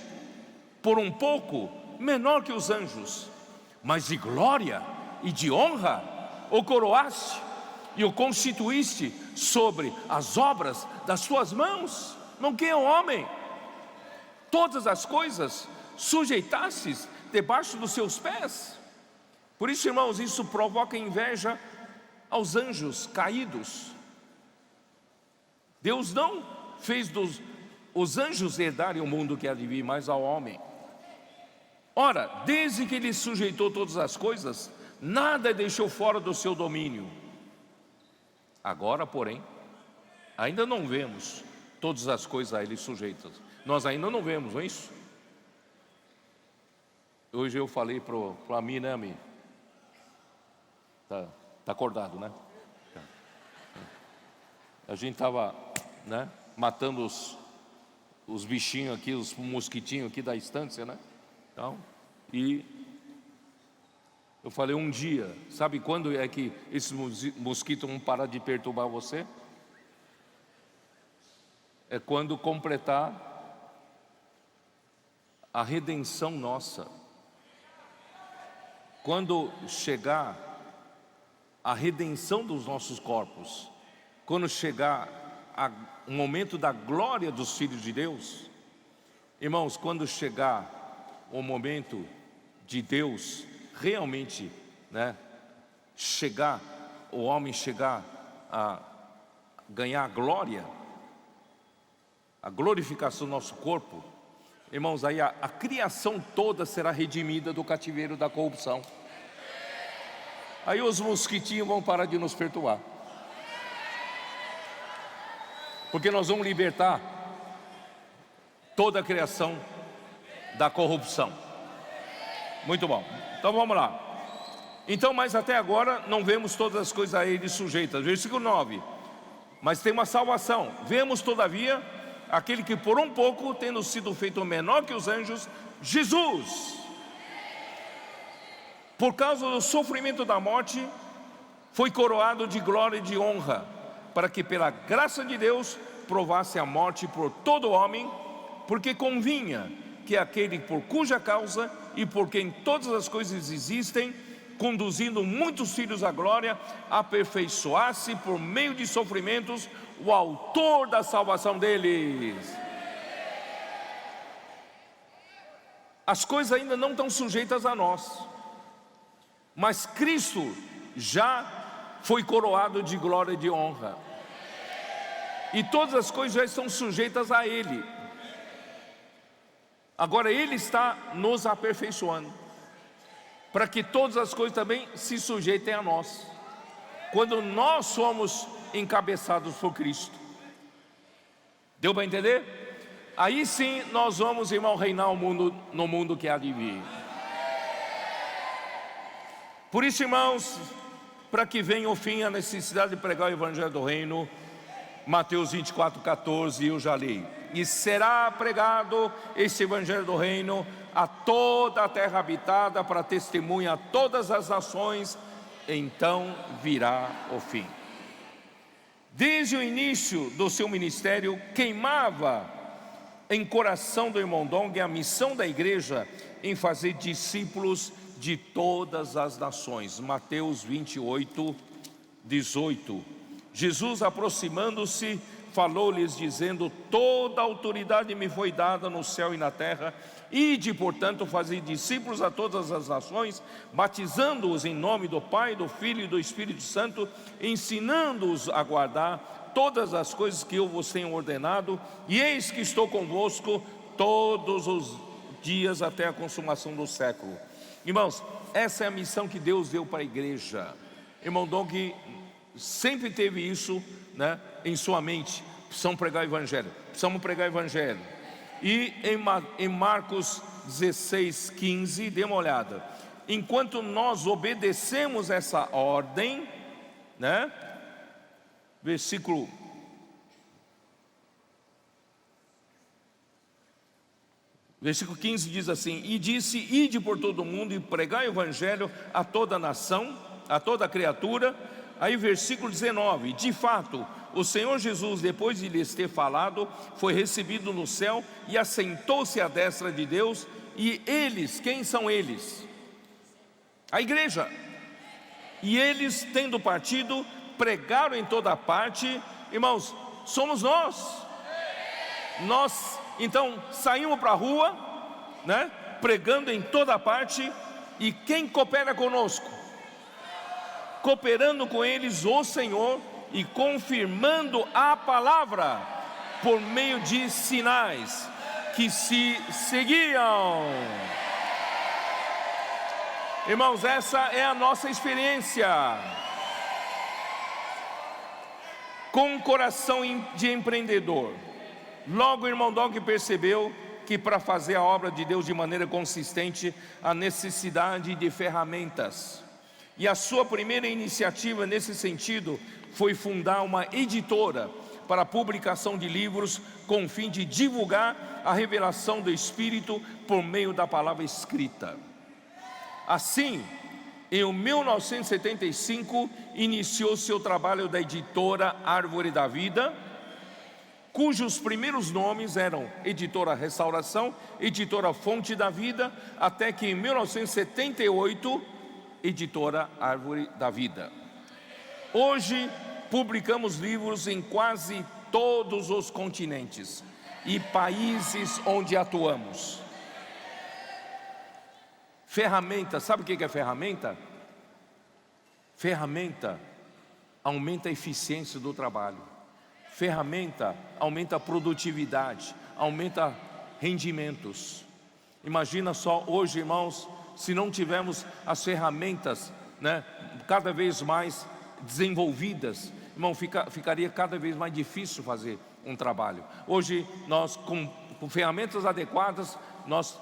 por um pouco menor que os anjos, mas de glória e de honra o coroaste e o constituíste sobre as obras das suas mãos. Não, quem é o homem? Todas as coisas sujeitastes debaixo dos seus pés. Por isso, irmãos, isso provoca inveja aos anjos caídos. Deus não fez os anjos herdarem o mundo que há de vir, mas ao homem. Ora, desde que ele sujeitou todas as coisas, nada deixou fora do seu domínio. Agora, porém, ainda não vemos todas as coisas a ele sujeitas. Nós ainda não vemos, não é isso? Hoje eu falei para a Ami, né, Ami? Tá acordado, né? A gente estava, né, matando os bichinhos aqui, os mosquitinhos aqui da estância, né? Então, e eu falei, um dia, sabe quando é que esses mosquitos vão parar de perturbar você? É quando completar a redenção nossa. Quando chegar a redenção dos nossos corpos, quando chegar o momento da glória dos filhos de Deus, irmãos, quando chegar o momento de Deus realmente, né, chegar, o homem chegar a ganhar a glória, a glorificação do nosso corpo, irmãos, aí a criação toda será redimida do cativeiro da corrupção. Aí os mosquitinhos vão parar de nos perturbar, porque nós vamos libertar toda a criação da corrupção. Muito bom, então vamos lá. Então, mas até agora não vemos todas as coisas a ele sujeitas. Versículo 9. Mas tem uma salvação. Vemos todavia aquele que por um pouco, tendo sido feito menor que os anjos, Jesus, por causa do sofrimento da morte, foi coroado de glória e de honra, para que pela graça de Deus provasse a morte por todo homem, porque convinha que aquele por cuja causa e por quem todas as coisas existem, conduzindo muitos filhos à glória, aperfeiçoasse por meio de sofrimentos o autor da salvação deles. As coisas ainda não estão sujeitas a nós, mas Cristo já foi coroado de glória e de honra, e todas as coisas já estão sujeitas a Ele. Agora Ele está nos aperfeiçoando, para que todas as coisas também se sujeitem a nós, quando nós somos encabeçados por Cristo. Deu para entender? Aí sim nós vamos, irmão, reinar o mundo, no mundo que há de vir. Por isso, irmãos, para que venha o fim a necessidade de pregar o Evangelho do Reino, Mateus 24:14, eu já li. E será pregado esse Evangelho do Reino a toda a terra habitada, para testemunha a todas as nações, então virá o fim. Desde o início do seu ministério, queimava em coração do irmão Dong a missão da igreja em fazer discípulos de todas as nações. Mateus 28:18. Jesus, aproximando-se, falou-lhes dizendo: toda a autoridade me foi dada no céu e na terra. Ide, portanto, fazer discípulos a todas as nações, batizando-os em nome do Pai, do Filho e do Espírito Santo, ensinando-os a guardar todas as coisas que eu vos tenho ordenado, e eis que estou convosco todos os dias até a consumação do século. Irmãos, essa é a missão que Deus deu para a igreja. Irmão Dong sempre teve isso, né, em sua mente: precisamos pregar o Evangelho, precisamos pregar o Evangelho. E em Marcos 16:15, dê uma olhada. Enquanto nós obedecemos essa ordem, né, versículo 15 diz assim: e disse: ide por todo o mundo e pregai o Evangelho a toda nação, a toda criatura. Aí versículo 19: de fato, o Senhor Jesus, depois de lhes ter falado, foi recebido no céu e assentou-se à destra de Deus. E eles, quem são eles? A igreja. E eles, tendo partido, pregaram em toda parte. Irmãos, somos nós. Nós, então, saímos para a rua, né, pregando em toda parte. E quem coopera conosco? Cooperando com eles o Senhor e confirmando a palavra por meio de sinais que se seguiam. Irmãos, essa é a nossa experiência. Com um coração de empreendedor, logo o irmão Dong percebeu que para fazer a obra de Deus de maneira consistente, há necessidade de ferramentas. E a sua primeira iniciativa nesse sentido foi fundar uma editora para a publicação de livros com o fim de divulgar a revelação do Espírito por meio da palavra escrita. Assim, em 1975, iniciou seu trabalho da editora Árvore da Vida, cujos primeiros nomes eram Editora Restauração, Editora Fonte da Vida, até que em 1978, Editora Árvore da Vida. Hoje, publicamos livros em quase todos os continentes e países onde atuamos. Ferramenta, sabe o que é ferramenta? Ferramenta aumenta a eficiência do trabalho. Ferramenta aumenta a produtividade, aumenta rendimentos. Imagina só hoje, irmãos, se não tivermos as ferramentas, cada vez mais desenvolvidas, irmão, ficaria cada vez mais difícil fazer um trabalho. Hoje, nós com ferramentas adequadas, nós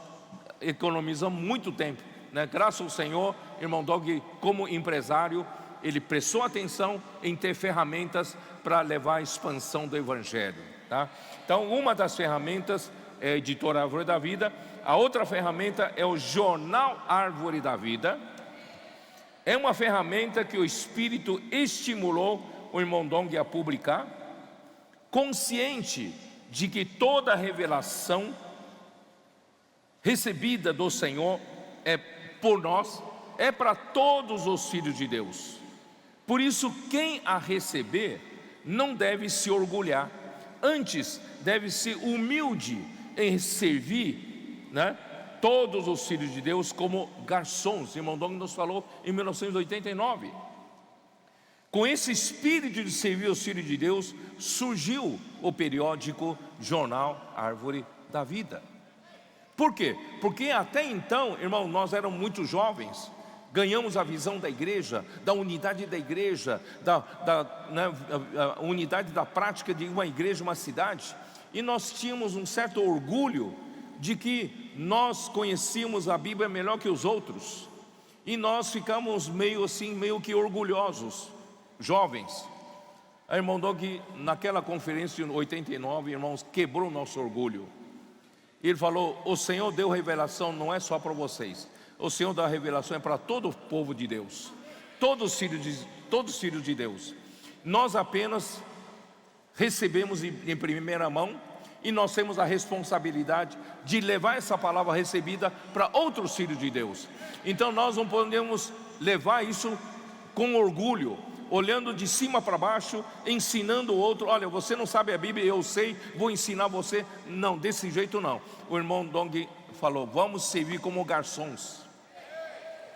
economizamos muito tempo, Graças ao Senhor, irmão Dog, como empresário, ele prestou atenção em ter ferramentas para levar a expansão do Evangelho, tá? Então, uma das ferramentas é a Editora Árvore da Vida. A outra ferramenta é o Jornal Árvore da Vida. É uma ferramenta que o Espírito estimulou o irmão Dong a publicar, consciente de que toda revelação recebida do Senhor por nós, é para todos os filhos de Deus. Por isso, quem a receber não deve se orgulhar, antes deve ser humilde em servir, todos os filhos de Deus como garçons. O irmão Dong nos falou em 1989. Com esse espírito de servir os filhos de Deus, surgiu o periódico Jornal Árvore da Vida. Por quê? Porque até então, irmão, nós éramos muito jovens, ganhamos a visão da igreja, da unidade da igreja, a unidade da prática de uma igreja, uma cidade, e nós tínhamos um certo orgulho de que nós conhecíamos a Bíblia melhor que os outros, e nós ficamos meio que orgulhosos, jovens. A irmão Dog, naquela conferência em 89, irmãos, quebrou o nosso orgulho. Ele falou: o Senhor deu revelação, não é só para vocês, o Senhor dá revelação é para todo o povo de Deus, todos os filhos de Deus. Nós apenas recebemos em primeira mão, e nós temos a responsabilidade de levar essa palavra recebida para outros filhos de Deus. Então nós não podemos levar isso com orgulho, olhando de cima para baixo, ensinando o outro: olha, você não sabe a Bíblia, eu sei, vou ensinar você. Não, desse jeito não. O irmão Dong falou: vamos servir como garçons,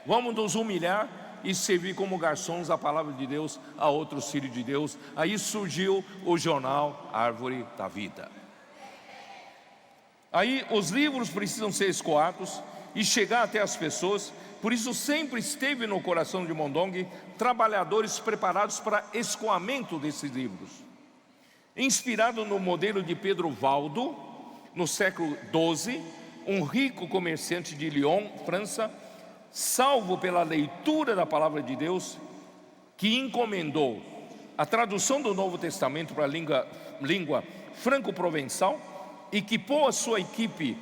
vamos nos humilhar e servir como garçons a palavra de Deus a outros filhos de Deus. Aí surgiu o Jornal Árvore da Vida. Aí os livros precisam ser escoados e chegar até as pessoas. Por isso sempre esteve no coração de irmão Dong trabalhadores preparados para escoamento desses livros. Inspirado no modelo de Pedro Valdo, no século XII, um rico comerciante de Lyon, França, salvo pela leitura da palavra de Deus, que encomendou a tradução do Novo Testamento para a língua franco-provençal, equipou a sua equipe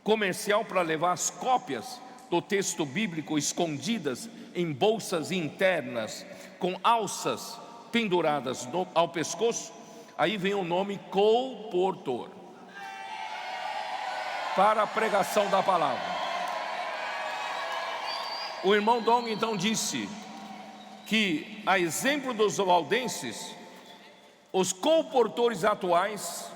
comercial para levar as cópias do texto bíblico escondidas em bolsas internas, com alças penduradas ao pescoço. Aí vem o nome colportor, para a pregação da palavra. O irmão Dong então disse que, a exemplo dos valdenses, os colportores atuais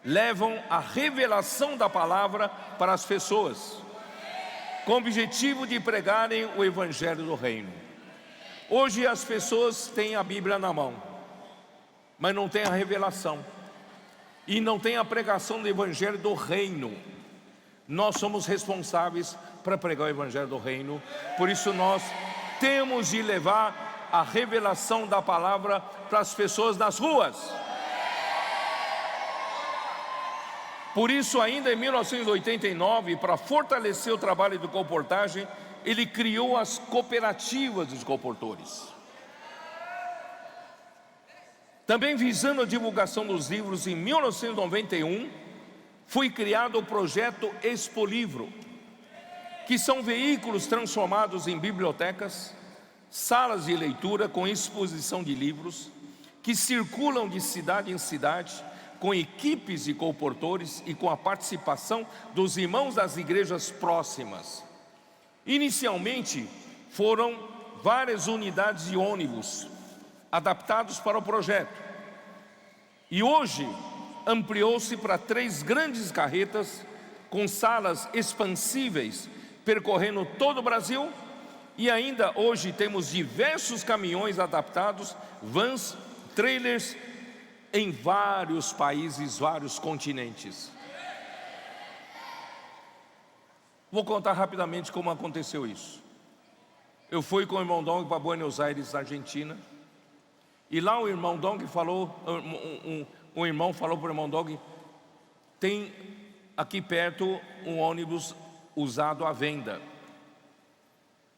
levam a revelação da palavra para as pessoas, com o objetivo de pregarem o Evangelho do Reino. Hoje as pessoas têm a Bíblia na mão, mas não têm a revelação, e não têm a pregação do Evangelho do Reino. Nós somos responsáveis para pregar o Evangelho do Reino. Por isso nós temos de levar a revelação da palavra para as pessoas nas ruas. Por isso, ainda em 1989, para fortalecer o trabalho de colportagem, ele criou as cooperativas dos colportores. Também visando a divulgação dos livros, em 1991, foi criado o projeto Expolivro, que são veículos transformados em bibliotecas, salas de leitura com exposição de livros, que circulam de cidade em cidade, com equipes de colportores e com a participação dos irmãos das igrejas próximas. Inicialmente, foram várias unidades de ônibus adaptados para o projeto. E hoje, ampliou-se para 3 grandes carretas, com salas expansíveis, percorrendo todo o Brasil. E ainda hoje temos diversos caminhões adaptados, vans, trailers, em vários países, vários continentes. Vou contar rapidamente como aconteceu isso. Eu fui com o irmão Dong para Buenos Aires, Argentina. E lá o irmão Dong falou, um irmão falou para o irmão Dong: tem aqui perto um ônibus usado à venda.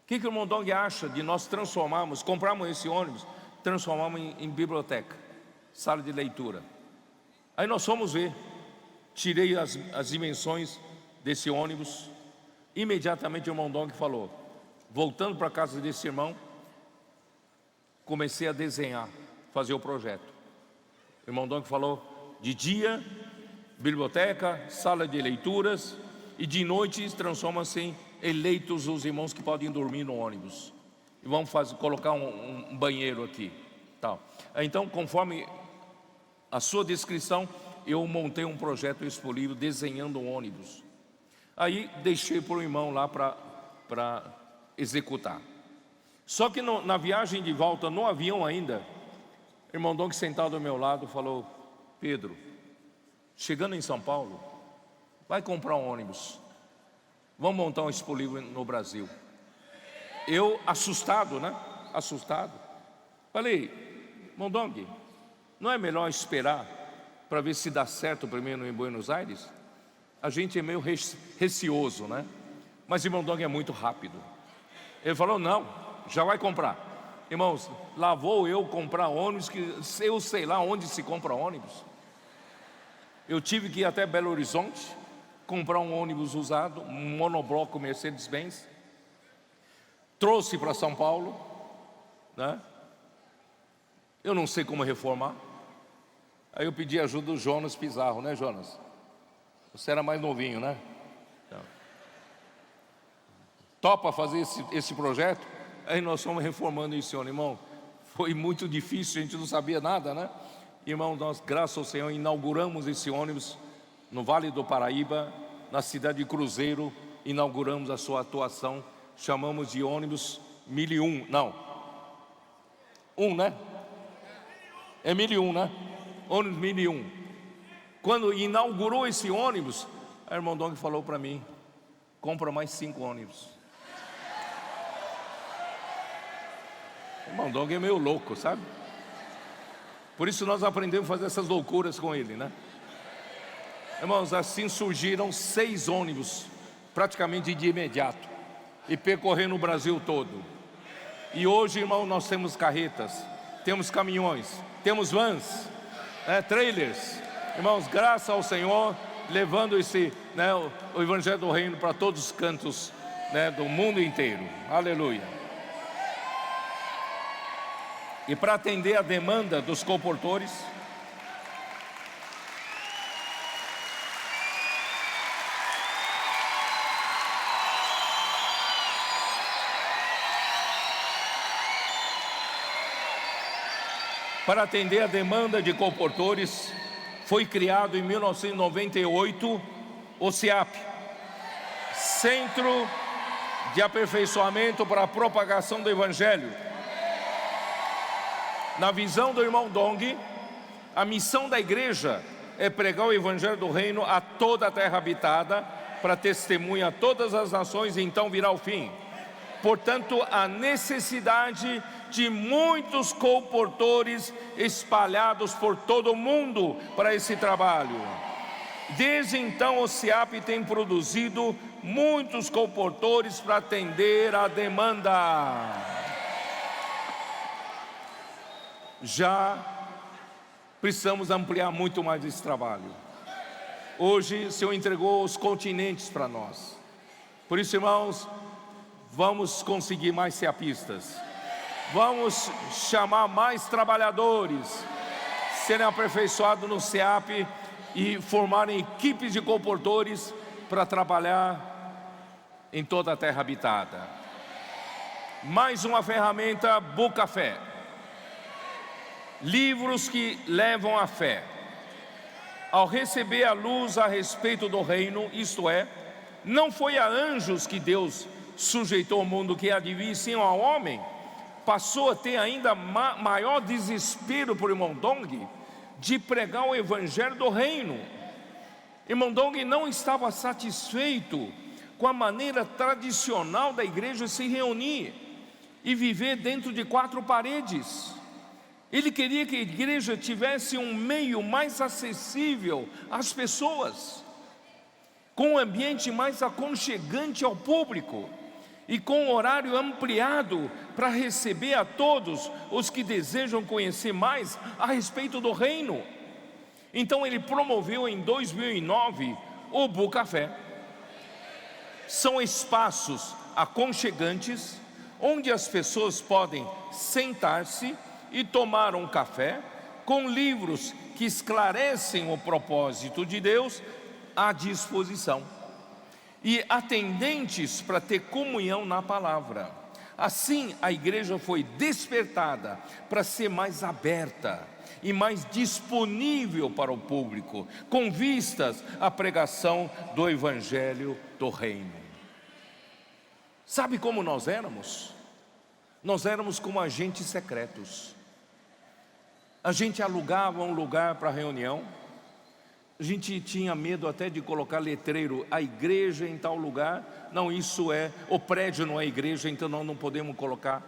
O que o irmão Dong acha de nós comprarmos esse ônibus, transformamos em biblioteca, sala de leitura? Aí nós fomos ver, tirei as dimensões desse ônibus. Imediatamente o irmão Dong falou: voltando para a casa desse irmão, comecei a desenhar, fazer o projeto. O irmão Dong falou: de dia, biblioteca, sala de leituras, e de noite transforma-se em eleitos os irmãos que podem dormir no ônibus. E vamos colocar um banheiro aqui, tal. Então, conforme a sua descrição, eu montei um projeto Expolivro, desenhando um ônibus. Aí deixei para o irmão lá para executar. Só que na viagem de volta, no avião ainda, o irmão Dong, sentado ao meu lado, falou: Pedro, chegando em São Paulo, vai comprar um ônibus, vamos montar um Expolivro no Brasil. Eu, assustado, né? Assustado. Falei: irmão Dong, não é melhor esperar para ver se dá certo primeiro em Buenos Aires? A gente é meio receoso, né? Mas o irmão Dong é muito rápido. Ele falou: não, já vai comprar. Irmãos, lá vou eu comprar ônibus, que eu sei lá onde se compra ônibus. Eu tive que ir até Belo Horizonte, comprar um ônibus usado, um monobloco Mercedes-Benz. Trouxe para São Paulo, né? Eu não sei como reformar. Aí eu pedi ajuda do Jonas Pizarro, né, Jonas? Você era mais novinho, né? Então, topa fazer esse projeto? Aí nós fomos reformando esse ônibus, irmão. Foi muito difícil, a gente não sabia nada, né? Irmão, nós, graças ao Senhor, inauguramos esse ônibus no Vale do Paraíba, na cidade de Cruzeiro. Inauguramos a sua atuação. Chamamos de ônibus 1001, não, né? É 1001, né? Ônibus 1001. Quando inaugurou esse ônibus, a irmã Dong falou para mim: compra mais 5 ônibus. O irmão Dong é meio louco, sabe? Por isso nós aprendemos a fazer essas loucuras com ele, né? Irmãos, assim surgiram 6 ônibus, praticamente de imediato, e percorrendo o Brasil todo. E hoje, irmão, nós temos carretas, temos caminhões, temos vans, trailers. Irmãos, graças ao Senhor, levando o Evangelho do Reino para todos os cantos, do mundo inteiro. Aleluia. E para atender a demanda dos colportores, foi criado em 1998 o CIAP, Centro de Aperfeiçoamento para a Propagação do Evangelho. Na visão do irmão Dong, a missão da igreja é pregar o Evangelho do Reino a toda a terra habitada, para testemunha a todas as nações, e então virá o fim. Portanto, a necessidade de muitos colportores espalhados por todo o mundo para esse trabalho. Desde então, o CIAP tem produzido muitos colportores para atender a demanda. Já precisamos ampliar muito mais esse trabalho. Hoje o Senhor entregou os continentes para nós. Por isso, irmãos, vamos conseguir mais ceapistas. Vamos chamar mais trabalhadores, serem aperfeiçoados no CEAP e formarem equipes de comportores para trabalhar em toda a terra habitada. Mais uma ferramenta, Bucafé. Livros que levam à fé. Ao receber a luz a respeito do reino, isto é, não foi a anjos que Deus sujeitou o mundo que há de vir, sim ao homem, passou a ter ainda maior desespero por irmão Dong de pregar o evangelho do reino. Irmão Dong não estava satisfeito com a maneira tradicional da igreja se reunir e viver dentro de 4 paredes. Ele queria que a igreja tivesse um meio mais acessível às pessoas, com um ambiente mais aconchegante ao público e com um horário ampliado para receber a todos os que desejam conhecer mais a respeito do reino. Então ele promoveu em 2009 o Bucafé. São espaços aconchegantes onde as pessoas podem sentar-se e tomar um café com livros que esclarecem o propósito de Deus à disposição e atendentes para ter comunhão na palavra. Assim a igreja foi despertada para ser mais aberta e mais disponível para o público, com vistas à pregação do evangelho do reino. Sabe como nós éramos? Nós éramos como agentes secretos. A gente alugava um lugar para reunião. A gente tinha medo até de colocar letreiro, a igreja em tal lugar. Não, isso é, o prédio não é igreja, então nós não podemos colocar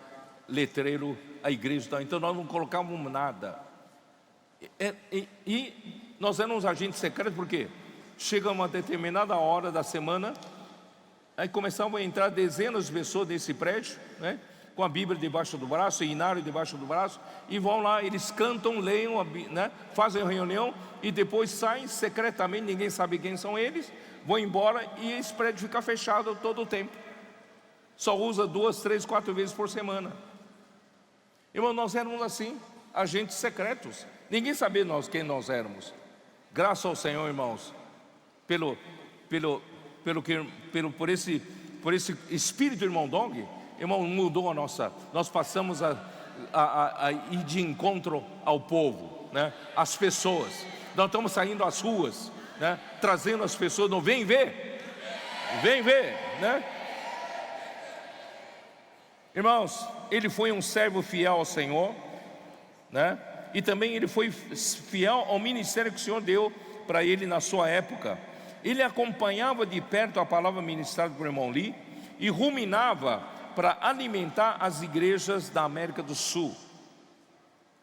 letreiro, a igreja tal. Então nós não colocávamos nada. E nós éramos agentes secretos porque chega uma determinada hora da semana, aí começavam a entrar dezenas de pessoas nesse prédio, né? Com a Bíblia debaixo do braço, inário debaixo do braço, e vão lá, eles cantam, leiam, né, fazem a reunião, e depois saem secretamente, ninguém sabe quem são eles, vão embora, e esse prédio fica fechado todo o tempo. Só usa 2, 3, 4 vezes por semana. Irmão, nós éramos assim, agentes secretos, ninguém sabia quem nós éramos. Graças ao Senhor, irmãos, por esse espírito, irmão Dong, irmão, mudou a nossa. Nós passamos a ir de encontro ao povo, né? Às pessoas. Nós estamos saindo às ruas, né? Trazendo as pessoas. Não, vem ver, né? Irmãos, ele foi um servo fiel ao Senhor, né? E também ele foi fiel ao ministério que o Senhor deu para ele na sua época. Ele acompanhava de perto a palavra ministrada por irmão Lee e ruminava para alimentar as igrejas da América do Sul.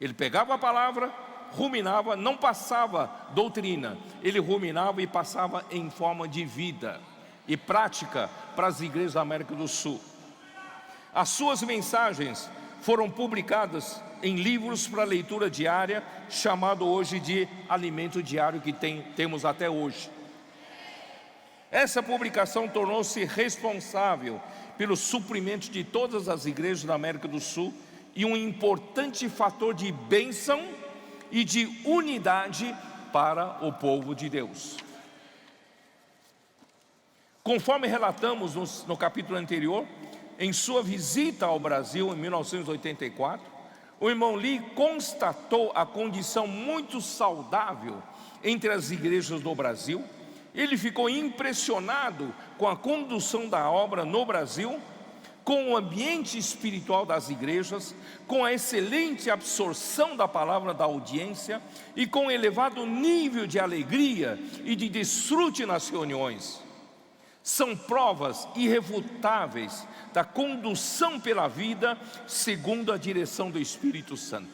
Ele pegava a palavra, ruminava, não passava doutrina, ele ruminava e passava em forma de vida e prática para as igrejas da América do Sul. As suas mensagens foram publicadas em livros para leitura diária, chamado hoje de alimento diário, que temos até hoje. Essa publicação tornou-se responsável pelo suprimento de todas as igrejas da América do Sul e um importante fator de bênção e de unidade para o povo de Deus. Conforme relatamos no capítulo anterior, em sua visita ao Brasil em 1984, o irmão Lee constatou a condição muito saudável entre as igrejas do Brasil. Ele ficou impressionado com a condução da obra no Brasil, com o ambiente espiritual das igrejas, com a excelente absorção da palavra da audiência e com o elevado nível de alegria e de desfrute nas reuniões. São provas irrefutáveis da condução pela vida segundo a direção do Espírito Santo.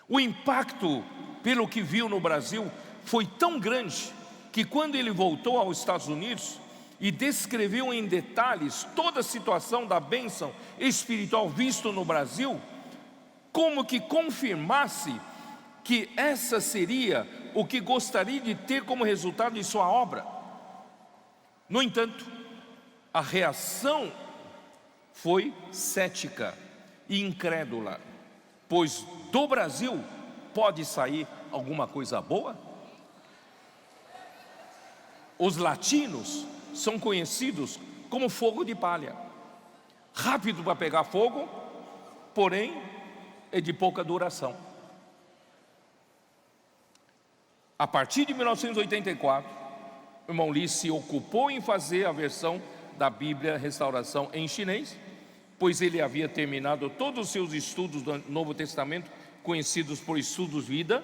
O impacto pelo que viu no Brasil foi tão grande que quando ele voltou aos Estados Unidos e descreveu em detalhes toda a situação da bênção espiritual visto no Brasil, como que confirmasse que essa seria o que gostaria de ter como resultado de sua obra. No entanto, a reação foi cética e incrédula, pois do Brasil pode sair alguma coisa boa? Os latinos são conhecidos como fogo de palha, rápido para pegar fogo, porém é de pouca duração. A partir de 1984, o irmão Li se ocupou em fazer a versão da Bíblia Restauração em chinês, pois ele havia terminado todos os seus estudos do Novo Testamento, conhecidos por Estudos Vida.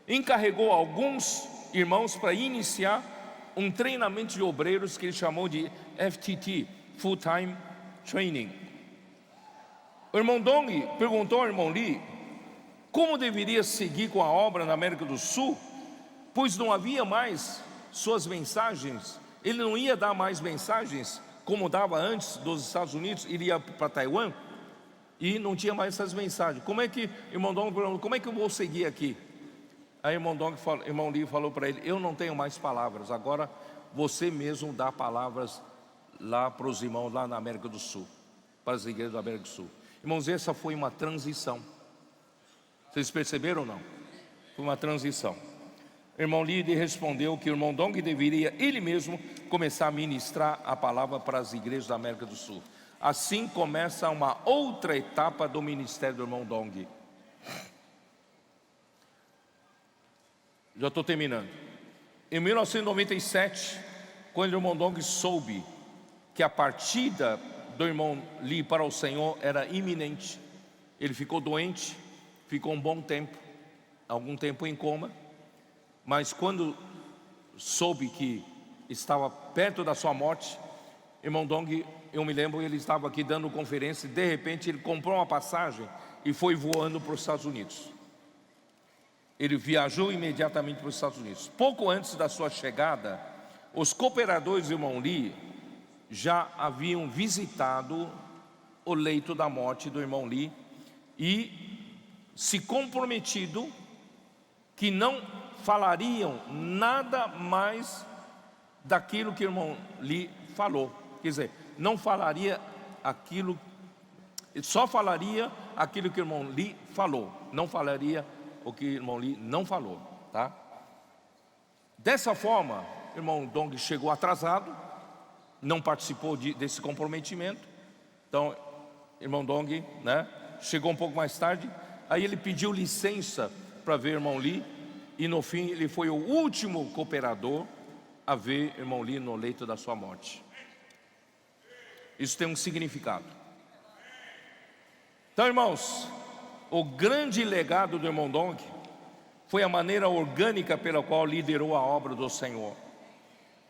Encarregou alguns irmãos para iniciar um treinamento de obreiros que ele chamou de FTT, Full Time Training. O irmão Dong perguntou ao irmão Li como deveria seguir com a obra na América do Sul, pois não havia mais suas mensagens. Ele não ia dar mais mensagens como dava antes dos Estados Unidos. Ele ia para Taiwan e não tinha mais essas mensagens. Como é que, irmão Dong perguntou, como é que eu vou seguir aqui? Aí irmão Li falou para ele: eu não tenho mais palavras, agora você mesmo dá palavras lá para os irmãos lá na América do Sul, para as igrejas da América do Sul. Irmãos, essa foi uma transição. Vocês perceberam ou não? Foi uma transição. O irmão Li respondeu que o irmão Dong deveria ele mesmo começar a ministrar a palavra para as igrejas da América do Sul. Assim começa uma outra etapa do ministério do irmão Dong. Já estou terminando. Em 1997, quando o irmão Dong soube que a partida do irmão Li para o Senhor era iminente, ele ficou doente, ficou um bom tempo, algum tempo em coma, mas quando soube que estava perto da sua morte, irmão Dong, eu me lembro, ele estava aqui dando conferência e de repente ele comprou uma passagem e foi voando para os Estados Unidos. Ele viajou imediatamente para os Estados Unidos. Pouco antes da sua chegada, os cooperadores do irmão Li já haviam visitado o leito da morte do irmão Li e se comprometido que não falariam nada mais daquilo que o irmão Li falou. Quer dizer, não falaria aquilo, só falaria aquilo que o irmão Li falou, não falaria o que o irmão Li não falou, tá? Dessa forma, o irmão Dong chegou atrasado, não participou desse comprometimento. Então, irmão Dong, né, chegou um pouco mais tarde. Aí ele pediu licença para ver o irmão Li e no fim ele foi o último cooperador a ver o irmão Li no leito da sua morte. Isso tem um significado. Então, irmãos, o grande legado do irmão Dong foi a maneira orgânica pela qual liderou a obra do Senhor.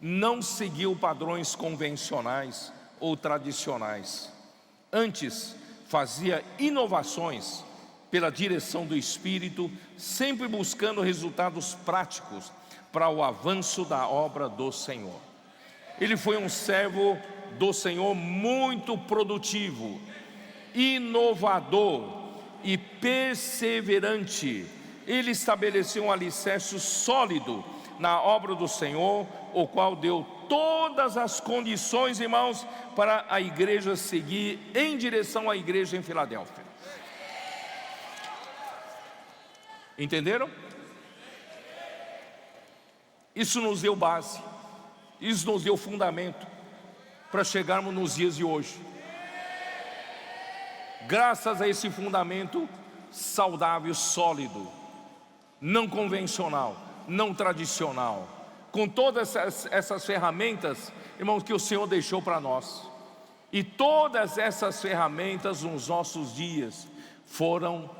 Não seguiu padrões convencionais ou tradicionais. Antes, fazia inovações pela direção do Espírito, sempre buscando resultados práticos para o avanço da obra do Senhor. Ele foi um servo do Senhor muito produtivo, inovador e perseverante. Ele estabeleceu um alicerce sólido na obra do Senhor, o qual deu todas as condições, irmãos, para a igreja seguir em direção à igreja em Filadélfia. Entenderam? Isso nos deu base, isso nos deu fundamento para chegarmos nos dias de hoje. Graças a esse fundamento saudável, sólido, não convencional, não tradicional, com todas essas ferramentas, irmãos, que o Senhor deixou para nós. E todas essas ferramentas nos nossos dias foram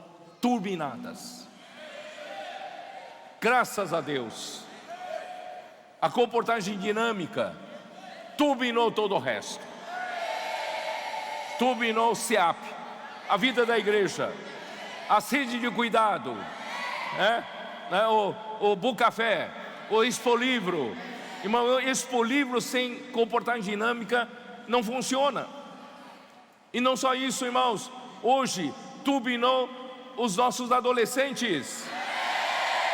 turbinadas. Graças a Deus. A comportagem dinâmica turbinou todo o resto. Turbinou o SEAP, a vida da igreja, a sede de cuidado, o Bucafé, o Expolivro. Irmão, Expolivro sem comportagem dinâmica não funciona. E não só isso, irmãos, hoje turbinou os nossos adolescentes,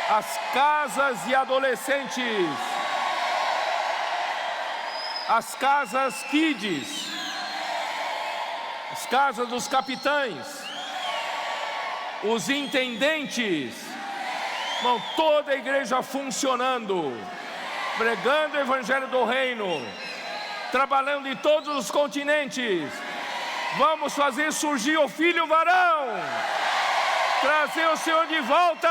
as casas de adolescentes, as casas kids, as casas dos capitães, os intendentes, irmão, toda a igreja funcionando, pregando o evangelho do reino, trabalhando em todos os continentes. Vamos fazer surgir o filho varão, trazer o Senhor de volta.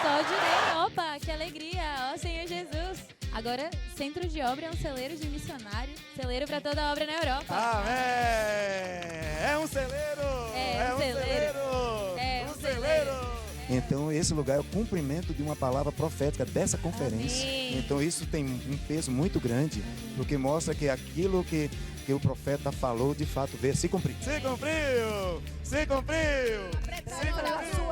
Só direi, opa, que alegria, ó Senhor Jesus. Agora, Centro de Obra é um celeiro de missionário, celeiro para toda a obra na Europa. Amém! É um celeiro! É um celeiro! É um celeiro! Então esse lugar é o cumprimento de uma palavra profética dessa conferência. Amém. Então isso tem um peso muito grande, porque mostra que aquilo que o profeta falou de fato veio se cumprir. Se cumpriu! Se cumpriu! Se cumpriu!